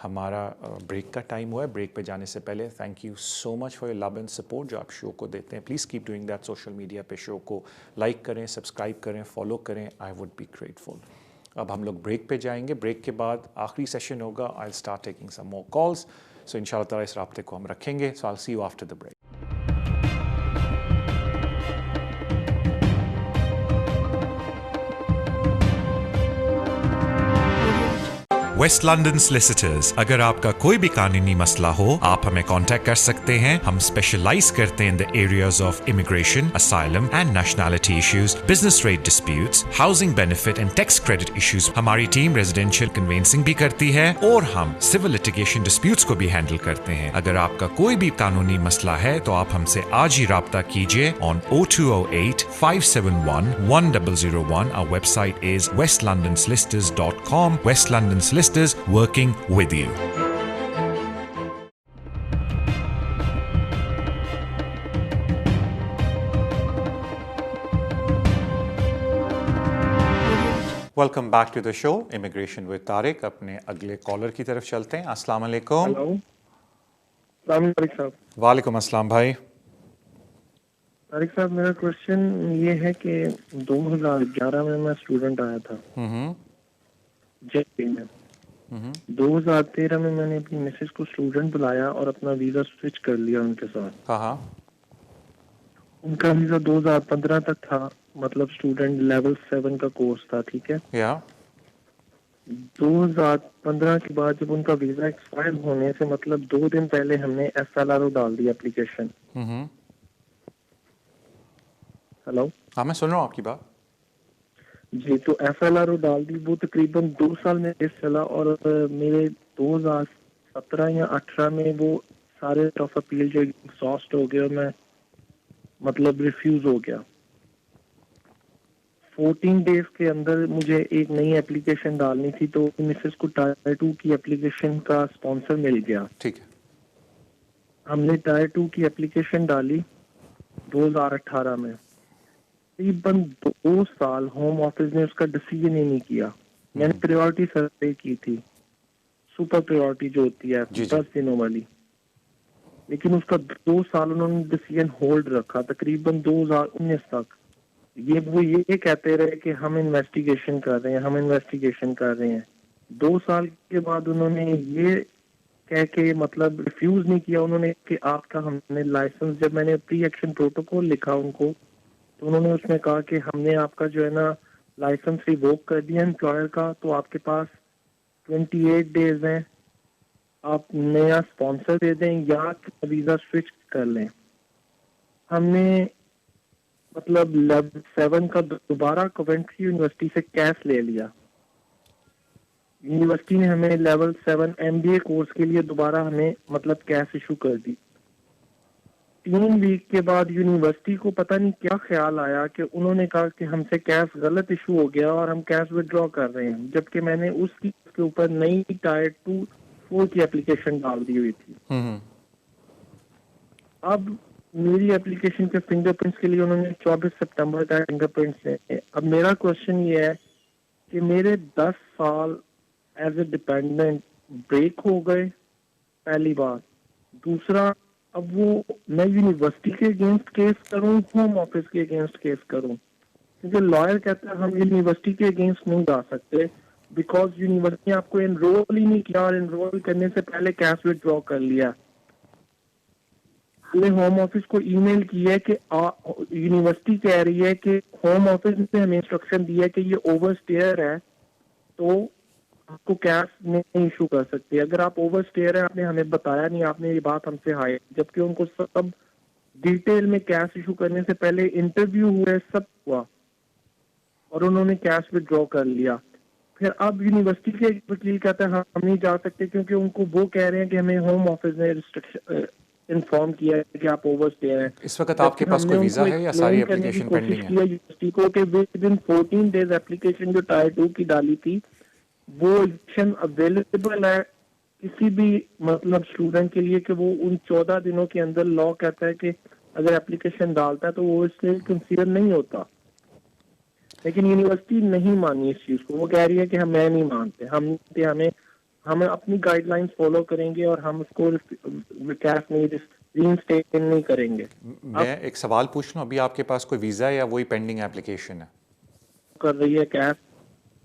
हमारा ब्रेक का टाइम हुआ है. ब्रेक पे जाने से पहले thank you so much for your love and support जो आप शो को देते हैं. Please keep doing that. Social media पे शो को लाइक करें, सब्सक्राइब करें, फॉलो करें. I would be grateful. अब हम लोग ब्रेक पे जाएंगे. ब्रेक के बाद आखिरी सेशन होगा. I will start taking some more calls. So इंशाल्लाह ताला इस राब्ते को हम रखेंगे. So I will see you after the break. West London solicitors. अगर आपका कोई भी कानूनी मसला हो, आप हमें कांटेक्ट कर सकते हैं. हम स्पेशलाइज करते हैं in the areas of immigration, asylum and nationality issues, business rate disputes, housing benefit and tax credit issues. हमारी टीम रेजिडेंशियल कन्वेंसिंग भी करती है और हम सिविल लिटिगेशन डिस्प्यूट्स को भी हैंडल करते हैं. अगर आपका कोई भी कानूनी मसला है तो आप हमसे आज ही राब्ता कीजिए on 0208 571 1001. Our website is westlondonsolicitors.com. West London Solicitors, working with you. Welcome back to the show immigration with Tariq. अपने अगले कॉलर की तरफ चलते हैं। अस्सलाम वालेकुम। साहब। वालेकुम अस्सलाम भाई। तारिक साहब, मेरा क्वेश्चन ये है कि 2011 में मैं स्टूडेंट आया था जेपी में। 2013 में मैंने अपनी मिसेज को स्टूडेंट बुलाया और अपना वीजा स्विच कर लिया उनके साथ। हाँ। उनका वीजा 2015 तक था, मतलब स्टूडेंट लेवल 7 का कोर्स था, ठीक है। 2015 के बाद जब उनका वीजा एक्सपायर होने से मतलब 2 दिन पहले हमने FLRO डाल दी एप्लीकेशन। हेलो। हाँ, मैं सुन रहा हूँ आपकी बात जी। तो FLRO डाल दी, वो तकरीबन 2 साल में केस चला और मेरे 2017 या 18 में वो सारे ऑफ अपील जो एग्जॉस्ट हो गए और मैं मतलब रिफ्यूज हो गया। 14 डेज के अंदर मुझे एक नई एप्लीकेशन डालनी थी, तो मिसेस को टायर 2 की एप्लीकेशन का स्पॉन्सर मिल गया। ठीक है। हमने टायर 2 की एप्लीकेशन डाली 2018 में। तकरीबन 2 साल होम ऑफिस ने उसका डिसीजन ही नहीं किया। मैंने प्रायोरिटी सर्वे की थी, सुपर प्रायोरिटी जो होती है 10 दिनों वाली, लेकिन उसका 2 साल उन्होंने डिसीजन होल्ड रखा तकरीबन 2019 तक। वो ये कहते रहे कि हम इन्वेस्टिगेशन कर रहे हैं। 2 साल के बाद उन्होंने ये कह के मतलब रिफ्यूज नहीं किया उन्होंने कि आपका हमने लाइसेंस, जब मैंने प्री एक्शन प्रोटोकॉल लिखा उनको तो उन्होंने उसमें कहा कि हमने आपका जो है ना लाइसेंस रिवोक कर दिया एम्प्लॉयर का, तो आपके पास 28 डेज हैं, आप नया स्पॉन्सर दे दें या वीजा स्विच कर लें। हमने मतलब लेवल 7 का दोबारा कवेंट्री यूनिवर्सिटी से कैश ले लिया। यूनिवर्सिटी ने हमें लेवल 7 MBA कोर्स के लिए दोबारा हमें मतलब कैश इशू कर दी। 3 वीक के बाद यूनिवर्सिटी को पता नहीं क्या ख्याल आया कि उन्होंने कहा कि हमसे कैश गलत इशू हो गया और हम कैश विड्रॉ कर रहे हैं, जबकि मैंने उसके ऊपर नई टायर 2-4 की एप्लीकेशन डाल दी हुई थी। अब मेरी एप्लीकेशन के फिंगरप्रिंट्स के लिए उन्होंने 24 सितंबर का फिंगरप्रिंट्स है। अब मेरा क्वेश्चन ये है कि मेरे 10 साल एज ए डिपेंडेंट ब्रेक हो गए, पहली बात। दूसरा, अब वो मैं यूनिवर्सिटी के अगेंस्ट केस करूं, होम ऑफिस के अगेंस्ट केस करूं, क्योंकि लॉयर कहता है हम यूनिवर्सिटी के अगेंस्ट नहीं जा सकते बिकॉज यूनिवर्सिटी ने आपको एनरोल ही नहीं किया और एनरोल करने से पहले कैश विड्रॉ कर लिया। हमने होम ऑफिस को ईमेल किया है कि यूनिवर्सिटी कह रही है कि होम ऑफिस ने हमें इंस्ट्रक्शन दिया है कि ये ओवरस्टेयर है तो आपको कैश नहीं इशू कर सकते। अगर आप ओवरस्टेयर है, आपने हमें बताया नहीं, आपने ये बात हमसे हाई, जबकि उनको सब डिटेल में कैश इशू करने से पहले इंटरव्यू हुए, सब हुआ और उन्होंने कैश विड्रॉ कर लिया। फिर अब यूनिवर्सिटी के वकील कहते हैं हम नहीं जा सकते क्योंकि उनको वो कह रहे हैं कि हमें होम ऑफिस ने रिस्ट्रिक्शन इन्फॉर्म किया है कि आप ओवरस्टेयर हैं। इस वक्त आपके पास कोई वीजा है या सारी एप्लीकेशन पेंडिंग है? यूनिवर्सिटी को कि विद इन 14 डेज एप्लीकेशन जो टायर 2 की डाली थी वो ऑप्शन अवेलेबल है किसी भी मतलब स्टूडेंट के लिए कि वो उन 14 दिनों के अंदर लॉ कहता है कि अगर एप्लीकेशन डालता है तो वो इससे कंसीडर नहीं होता। लेकिन यूनिवर्सिटी नहीं मानी इस चीज को, वो कह रही है कि मैं नहीं मानते, हम अपनी गाइडलाइंस फॉलो करेंगे और हम उसको कैश नहीं रीइंस्टेट नहीं करेंगे। मैं एक सवाल पूछ लूं, अभी आपके पास कोई वीजा है या वही पेंडिंग एप्लीकेशन है? कर रही है कैश,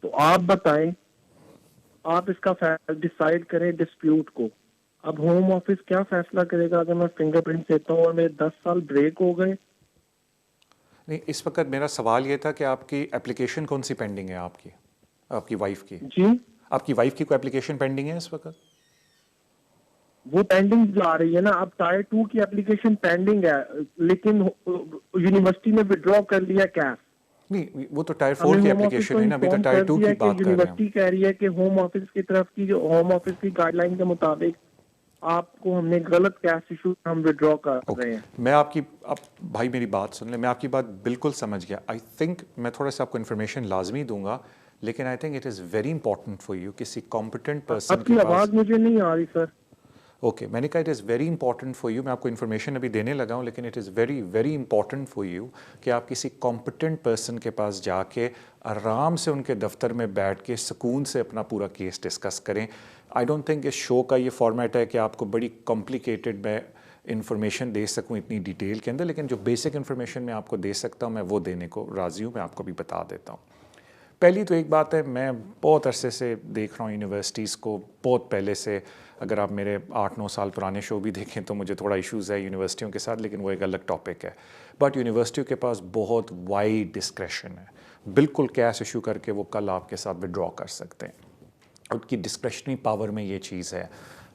तो आप बताएं, आप इसका डिसाइड करें डिस्प्यूट को। अब होम ऑफिस क्या फैसला करेगा अगर मैं फिंगरप्रिंट देता हूँ और मेरे 10 साल ब्रेक हो गए? नहीं, इस वक्त मेरा सवाल ये था कि आपकी एप्लीकेशन कौन सी पेंडिंग है आपकी वाइफ की? जी, आपकी वाइफ की कोई एप्लीकेशन पेंडिंग है इस वक्त? वो पेंडिंग जा रही है ना। अब टायर 2 की एप्लीकेशन पेंडिंग है लेकिन यूनिवर्सिटी ने विड्रॉ कर लिया कैश। नहीं, वो तो टायर 4 की एप्लीकेशन है ना, अभी तो टायर 2 की बात कर रहे हैं। यूनिवर्सिटी कह रही है कि होम ऑफिस की तरफ की जो होम ऑफिस की गाइडलाइन के मुताबिक आपको हमने गलत कैश इशू हम विड्रॉ कर रहे हैं। मैं आपकी भाई मेरी बात सुन ले, मैं आपकी बात बिल्कुल समझ गया। आई थिंक मैं थोड़ा सा आपको इन्फॉर्मेशन लाजमी दूंगा, लेकिन I think it is very important for you किसी कॉम्पिटेंट पर्सन आपकी आवाज़ मुझे नहीं आ रही सर। ओके मैंने कहा it is very important for you, मैं आपको इन्फॉर्मेशन अभी देने लगा हूँ, लेकिन it is very very important for you कि आप किसी कॉम्पिटेंट पर्सन के पास जाके आराम से उनके दफ्तर में बैठ के सुकून से अपना पूरा केस डिस्कस करें। आई डोंट थिंक इस शो का ये फॉर्मेट है कि आपको बड़ी कॉम्प्लिकेटेड मैं इन्फॉर्मेशन दे सकूं इतनी डिटेल के अंदर, लेकिन जो बेसिक इन्फॉर्मेशन मैं आपको दे सकता हूं मैं वो देने को राज़ी हूं, मैं आपको भी बता देता हूं। पहली तो एक बात है, मैं बहुत अरसे से देख रहा हूँ यूनिवर्सिटीज़ को, बहुत पहले से, अगर आप मेरे 8-9 साल पुराने शो भी देखें तो मुझे थोड़ा इश्यूज़ है यूनिवर्सिटियों के साथ, लेकिन वो एक अलग टॉपिक है। बट यूनिवर्सिटियों के पास बहुत वाइड डिस्क्रेशन है, बिल्कुल कैश इशू करके वो कल आपके साथ विड्रॉ कर सकते हैं, उनकी डिस्क्रेशनरी पावर में ये चीज़ है।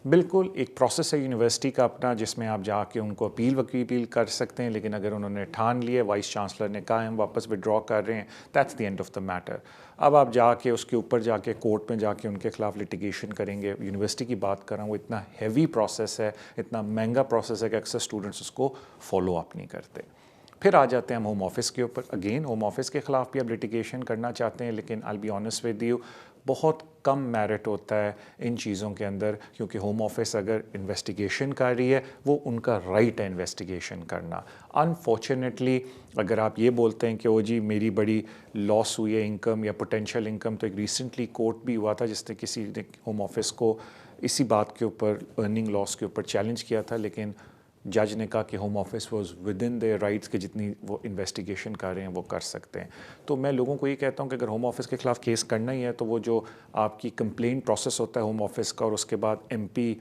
बिल्कुल एक प्रोसेस है यूनिवर्सिटी का अपना, जिसमें आप जाके उनको अपील कर सकते हैं, लेकिन अगर उन्होंने ठान लिए, वाइस चांसलर ने कहा हम वापस विड्रॉ कर रहे हैं, that's the end of the matter. अब आप जाके उसके ऊपर जाके कोर्ट में जाके उनके खिलाफ लिटिगेशन करेंगे। यूनिवर्सिटी की बात कर रहा हूँ, वो इतना हैवी प्रोसेस है, इतना महंगा प्रोसेस है कि अक्सर स्टूडेंट्स उसको फॉलो अप नहीं करते। फिर आ जाते हैं हम होम ऑफिस के ऊपर। अगेन होम ऑफिस के ख़िलाफ़ भी आप लिटिगेशन करना चाहते हैं, लेकिन आई बी ऑनेस्ट विद यू, बहुत कम मेरिट होता है इन चीज़ों के अंदर, क्योंकि होम ऑफिस अगर इन्वेस्टिगेशन कर रही है वो उनका राइट है इन्वेस्टिगेशन करना। अनफॉर्चुनेटली अगर आप ये बोलते हैं कि ओ जी मेरी बड़ी लॉस हुई है इनकम या पोटेंशियल इनकम, तो एक रिसेंटली कोर्ट भी हुआ था जिसने किसी ने होम ऑफिस को इसी बात के ऊपर, अर्निंग लॉस के ऊपर चैलेंज किया था, लेकिन जज ने कहा कि home office was with in their rights कि जितनी वो इन्वेस्टिगेशन कर रहे हैं वो कर सकते हैं। तो मैं लोगों को ये कहता हूँ कि अगर होम ऑफिस के खिलाफ केस करना ही है तो वो जो आपकी कंप्लेंट प्रोसेस होता है होम ऑफिस का, और उसके बाद एमपी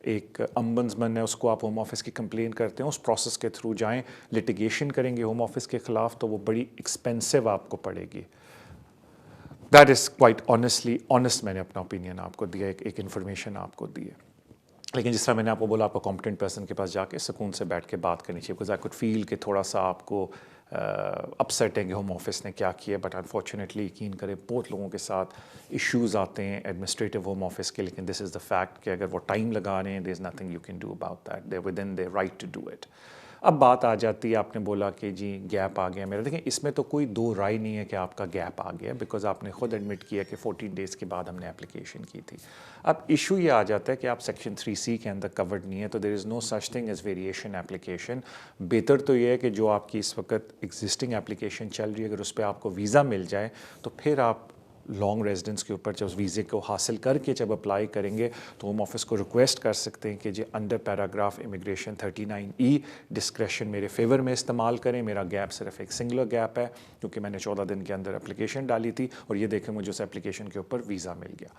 एक अम्बंसमन है उसको आप होम ऑफिस की कंप्लेन करते हैं, उस प्रोसेस के थ्रू जाएं, लिटिगेशन करेंगे होम ऑफिस के ख़िलाफ़, तो वो बड़ी एक्सपेंसिव आपको पड़ेगी। That is quite honestly honest, मैंने अपना ओपिनियन आपको दिया, एक इन्फॉर्मेशन आपको दी है। लेकिन जिस तरह मैंने आपको बोला, आपको कॉम्पिटेंट पर्सन के पास जाके सुकून से बैठ के बात करनी चाहिए, बिकॉज आई कुड फील कि थोड़ा सा आपको अपसेट है कि होम ऑफिस ने क्या किया, बट अनफॉर्चुनेटली यकीन करें बहुत लोगों के साथ इश्यूज़ आते हैं एडमिनिस्ट्रेटिव होम ऑफिस के, लेकिन दिस इज़ द फैक्ट कि अगर वो टाइम लगा रहे हैं, there is nothing you can do about that, they within their right to do it. अब बात आ जाती है, आपने बोला कि जी गैप आ गया मेरा। देखें, इसमें तो कोई दो राय नहीं है कि आपका गैप आ गया, बिकॉज आपने खुद एडमिट किया कि 14 डेज़ के बाद हमने एप्लीकेशन की थी। अब इशू ये आ जाता है कि आप सेक्शन 3C के अंदर कवर्ड नहीं है, तो there is no such thing as variation application. बेहतर तो ये है कि जो आपकी इस वक्त एग्जिस्टिंग एप्लीकेशन चल रही है, अगर उस पर आपको वीज़ा मिल जाए तो फिर आप लॉन्ग रेजिडेंस के ऊपर जब उस वीज़े को हासिल करके जब अप्लाई करेंगे तो होम ऑफिस को रिक्वेस्ट कर सकते हैं कि जी under paragraph immigration 39E discretion मेरे फेवर में इस्तेमाल करें। मेरा गैप सिर्फ एक सिंगुलर गैप है, क्योंकि मैंने 14 दिन के अंदर एप्लीकेशन डाली थी और ये देखें मुझे उस एप्लीकेशन के ऊपर वीज़ा मिल गया।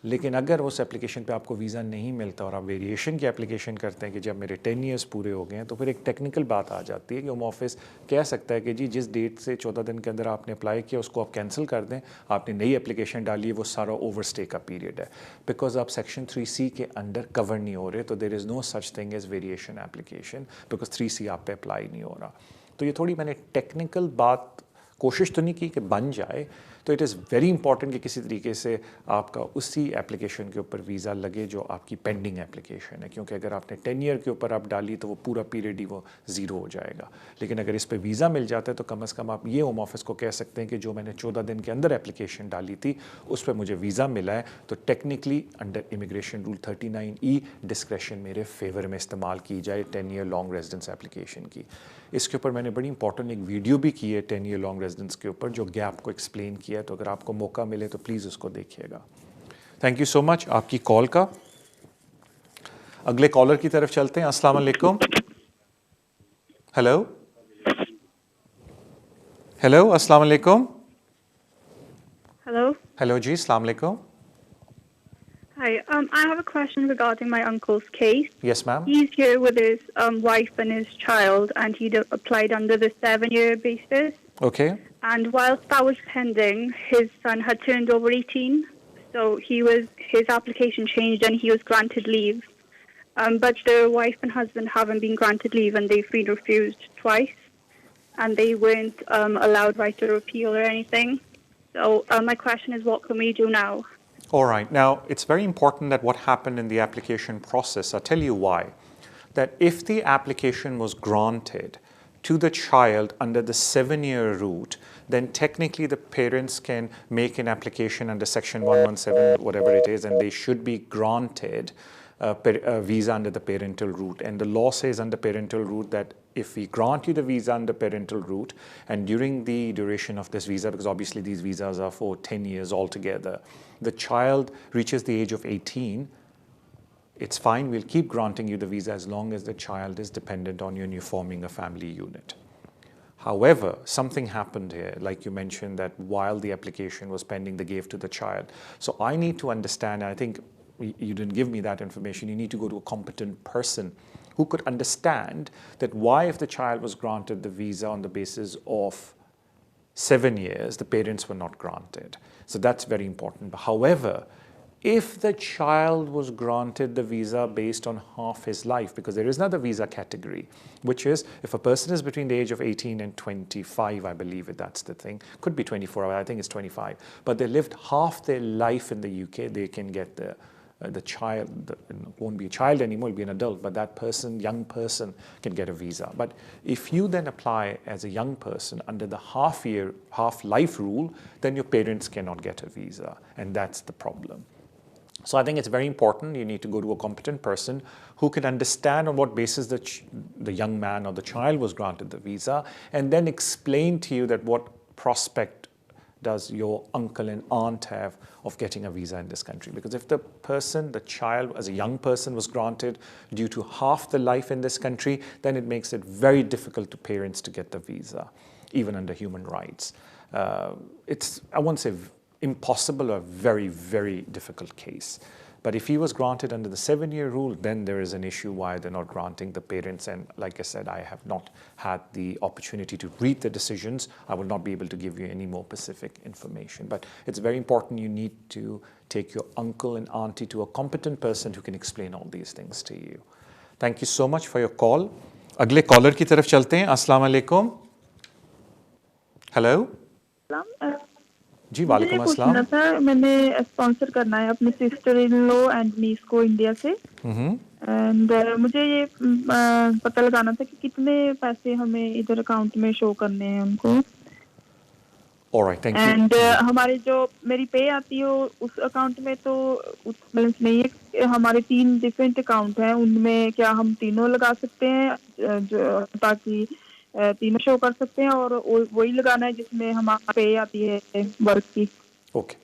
लेकिन अगर उस एप्लीकेशन पे आपको वीज़ा नहीं मिलता और आप वेरिएशन की एप्लीकेशन करते हैं कि जब मेरे 10 ईयर्स पूरे हो गए हैं, तो फिर एक टेक्निकल बात आ जाती है कि होम ऑफिस कह सकता है कि जी जिस डेट से 14 दिन के अंदर आपने अप्लाई किया उसको आप कैंसिल कर दें, आपने नई एप्लीकेशन डाली है, वो सारा ओवरस्टे का पीरियड है, बिकॉज आप सेक्शन 3C के अंडर कवर नहीं हो रहे, तो there is no such thing as variation application, because 3C आप पे अप्लाई नहीं हो रहा। तो ये थोड़ी मैंने टेक्निकल बात कोशिश तो नहीं की कि बन जाए, तो इट इज़ वेरी इंपॉर्टेंट कि किसी तरीके से आपका उसी एप्लीकेशन के ऊपर वीज़ा लगे जो आपकी पेंडिंग एप्लीकेशन है, क्योंकि अगर आपने 10 ईयर के ऊपर आप डाली तो वो पूरा पीरियड ही वो ज़ीरो हो जाएगा। लेकिन अगर इस पर वीज़ा मिल जाता है तो कम से कम आप ये होम ऑफिस को कह सकते हैं कि जो मैंने 14 दिन के अंदर एप्लीकेशन डाली थी उस पर मुझे वीज़ा मिला है, तो technically under immigration rule 39E discretion मेरे फेवर में इस्तेमाल की जाए 10 ईयर लॉन्ग रेजिडेंस एप्लीकेशन की। इसके ऊपर मैंने बड़ी इंपॉर्टेंट एक वीडियो भी की है 10 ईयर लॉन्ग रेजिडेंस के ऊपर, जो गैप को एक्सप्लेन किया है, तो अगर आपको मौका मिले तो प्लीज़ उसको देखिएगा। थैंक यू सो मच आपकी कॉल का। अगले कॉलर की तरफ चलते हैं। अस्सलाम वालेकुम। हेलो हेलो, अस्सलाम वालेकुम। Hello. हेलो जी, अस्सलाम वालेकुम। Hi. I have a question regarding my uncle's case. Yes, ma'am. He's here with his wife and his child, and he applied under the 7-year basis. Okay. And whilst that was pending, his son had turned over 18, so his application changed and he was granted leave. But the wife and husband haven't been granted leave, and they've been refused twice, and they weren't allowed right to appeal or anything. So my question is, what can we do now? All right. Now, it's very important that what happened in the application process. I'll tell you why. That if the application was granted to the child under the 7-year route, then technically the parents can make an application under section 117, whatever it is, and they should be granted visa under the parental route, and the law says under parental route that if we grant you the visa under parental route and during the duration of this visa, because obviously these visas are for 10 years altogether, the child reaches the age of 18, it's fine, we'll keep granting you the visa as long as the child is dependent on you and you're forming a family unit. However, something happened here, like you mentioned, that while the application was pending, they gave to the child. So I need to understand, and I think you didn't give me that information, you need to go to a competent person who could understand that why, if the child was granted the visa on the basis of 7 years, the parents were not granted. So that's very important. But however, if the child was granted the visa based on half his life, because there is another visa category, which is if a person is between the age of 18 and 25, I believe that's the thing, could be 24, I think it's 25, but they lived half their life in the UK, they can get the child, won't be a child anymore, it'll be an adult, but that person, young person, can get a visa. But if you then apply as a young person under the half-life rule, then your parents cannot get a visa, and that's the problem. So I think it's very important, you need to go to a competent person who can understand on what basis the young man or the child was granted the visa, and then explain to you that what prospect does your uncle and aunt have of getting a visa in this country. Because if the child as a young person was granted due to half the life in this country, then it makes it very difficult to parents to get the visa, even under human rights. It's, I won't say impossible, or very, very difficult case. But if he was granted under the 7-year rule, then there is an issue why they're not granting the parents. And like I said, I have not had the opportunity to read the decisions. I will not be able to give you any more specific information. But it's very important, you need to take your uncle and auntie to a competent person who can explain all these things to you. Thank you so much for your call. अगले caller की तरफ चलते हैं. अस्सलाम वालेकुम. Hello जी, वालेकुम अस्सलाम. था, मैंने स्पॉन्सर करना है अपने सिस्टर इन लॉ एंड नीस को इंडिया से, एंड मुझे ये पता लगाना था कि कितने पैसे हमें इधर अकाउंट में शो करने हैं उनको. Alright, thank you. एंड हमारे जो मेरी पे आती है उस अकाउंट में तो बैलेंस नहीं है, हमारे 3 डिफरेंट अकाउंट हैं, उनमें क्या हम तीनों लगा सकते हैं जो ताकि तीनों शो कर सकते हैं, और वही लगाना है जिसमें हमारा पे आती है वर्क की. ओके,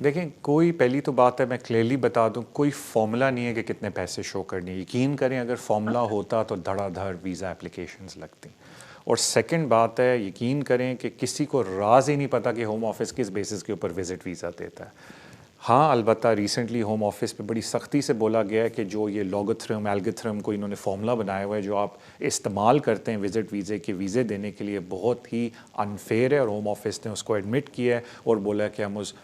देखें, कोई पहली तो बात है, मैं क्लियरली बता दूं, कोई फॉर्मूला नहीं है कि कितने पैसे शो करने. यकीन करें अगर फॉर्मूला होता तो धड़ाधड़ वीज़ा एप्लीकेशंस लगती. और सेकंड बात है, यकीन करें कि किसी को राज ही नहीं पता कि होम ऑफिस किस बेसिस के ऊपर विज़िट वीज़ा देता है. हाँ, अलबत्ता रिसेंटली होम ऑफिस पे बड़ी सख्ती से बोला गया है कि जो ये लॉगथ्रम एल्गोथ्रम को इन्होंने फॉर्मूला बनाया हुआ है जो आप इस्तेमाल करते हैं विज़िट वीज़े के वीज़े देने के लिए, बहुत ही अनफेयर है, और होम ऑफिस ने उसको एडमिट किया है और बोला है कि हम उस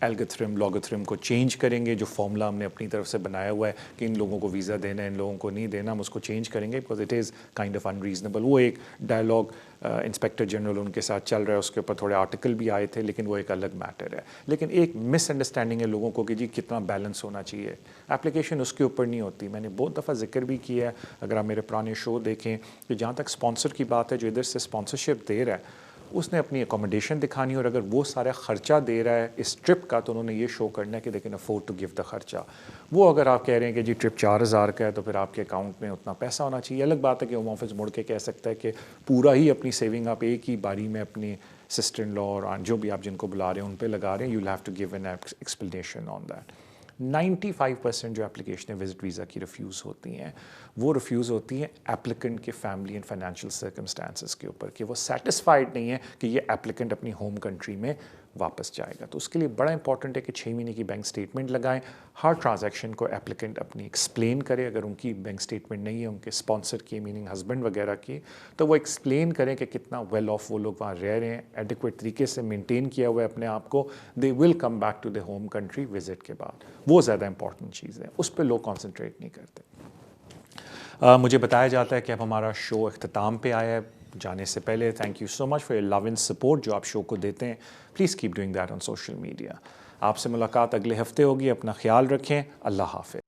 एल्गोथ्रम लॉगथ्रम को चेंज करेंगे, जो फॉर्मूला हमने अपनी तरफ से बनाया हुआ है कि इन लोगों को वीज़ा देना है, इन लोगों को नहीं देना, हम उसको चेंज करेंगे, because it is kind of unreasonable. वो एक डायलॉग इंस्पेक्टर जनरल उनके साथ चल रहा है, उसके ऊपर थोड़े आर्टिकल भी आए थे, लेकिन वो एक अलग मैटर है. लेकिन एक मिसअंडरस्टैंडिंग है लोगों को कि जी कितना बैलेंस होना चाहिए. एप्लीकेशन उसके ऊपर नहीं होती. मैंने बहुत दफ़ा जिक्र भी किया है, अगर आप मेरे पुराने शो देखें, कि जहाँ तक स्पॉन्सर की बात है, जो इधर से स्पॉन्सरशिप दे रहा है उसने अपनी अकोमोडेशन दिखानी, और अगर वो सारा ख़र्चा दे रहा है इस ट्रिप का, तो उन्होंने ये शो करना है कि they can afford to give the ख़र्चा. वो अगर आप कह रहे हैं कि जी ट्रिप 4000 का है, तो फिर आपके अकाउंट में उतना पैसा होना चाहिए. अलग बात है कि होम ऑफिस मुड़ के कह सकता है कि पूरा ही अपनी सेविंग आप एक ही बारी में अपनी सिस्टर इन लॉ और जो भी आप जिनको बुला रहे हैं उन पर लगा रहे हैं. You will have to give an explanation on that. 95% जो एप्लीकेशनें विज़िट वीज़ा की रिफ्यूज़ होती हैं, वो रिफ्यूज़ होती हैं एप्लीकेंट के फैमिली एंड फाइनेंशियल सर्कमस्टांसेस के ऊपर, कि वो सेटिस्फाइड नहीं है कि ये एप्लीकेंट अपनी होम कंट्री में वापस जाएगा. तो उसके लिए बड़ा इंपॉर्टेंट है कि 6 महीने की बैंक स्टेटमेंट लगाएं. हर ट्रांजैक्शन को एप्लीकेंट अपनी एक्सप्लेन करे. अगर उनकी बैंक स्टेटमेंट नहीं है, उनके स्पॉन्सर की मीनिंग हस्बैंड वगैरह की, तो वो एक्सप्लेन करें कि कितना वेल ऑफ वो लोग वहाँ रह रहे हैं, एडिक्वेट तरीके से मेंटेन किया हुआ है अपने आप को. They will come back to the home country visit के बाद. वो ज़्यादा इंपॉर्टेंट चीज़ है, उस पर लोग कॉन्सनट्रेट नहीं करते. मुझे बताया जाता है कि अब हमारा शो अख्ताम पे आया है. जाने से पहले thank you so much for your love and support जो आप शो को देते हैं. Please keep doing that on social media. आपसे मुलाकात अगले हफ्ते होगी. अपना ख्याल रखें. अल्लाह हाफ़िज़.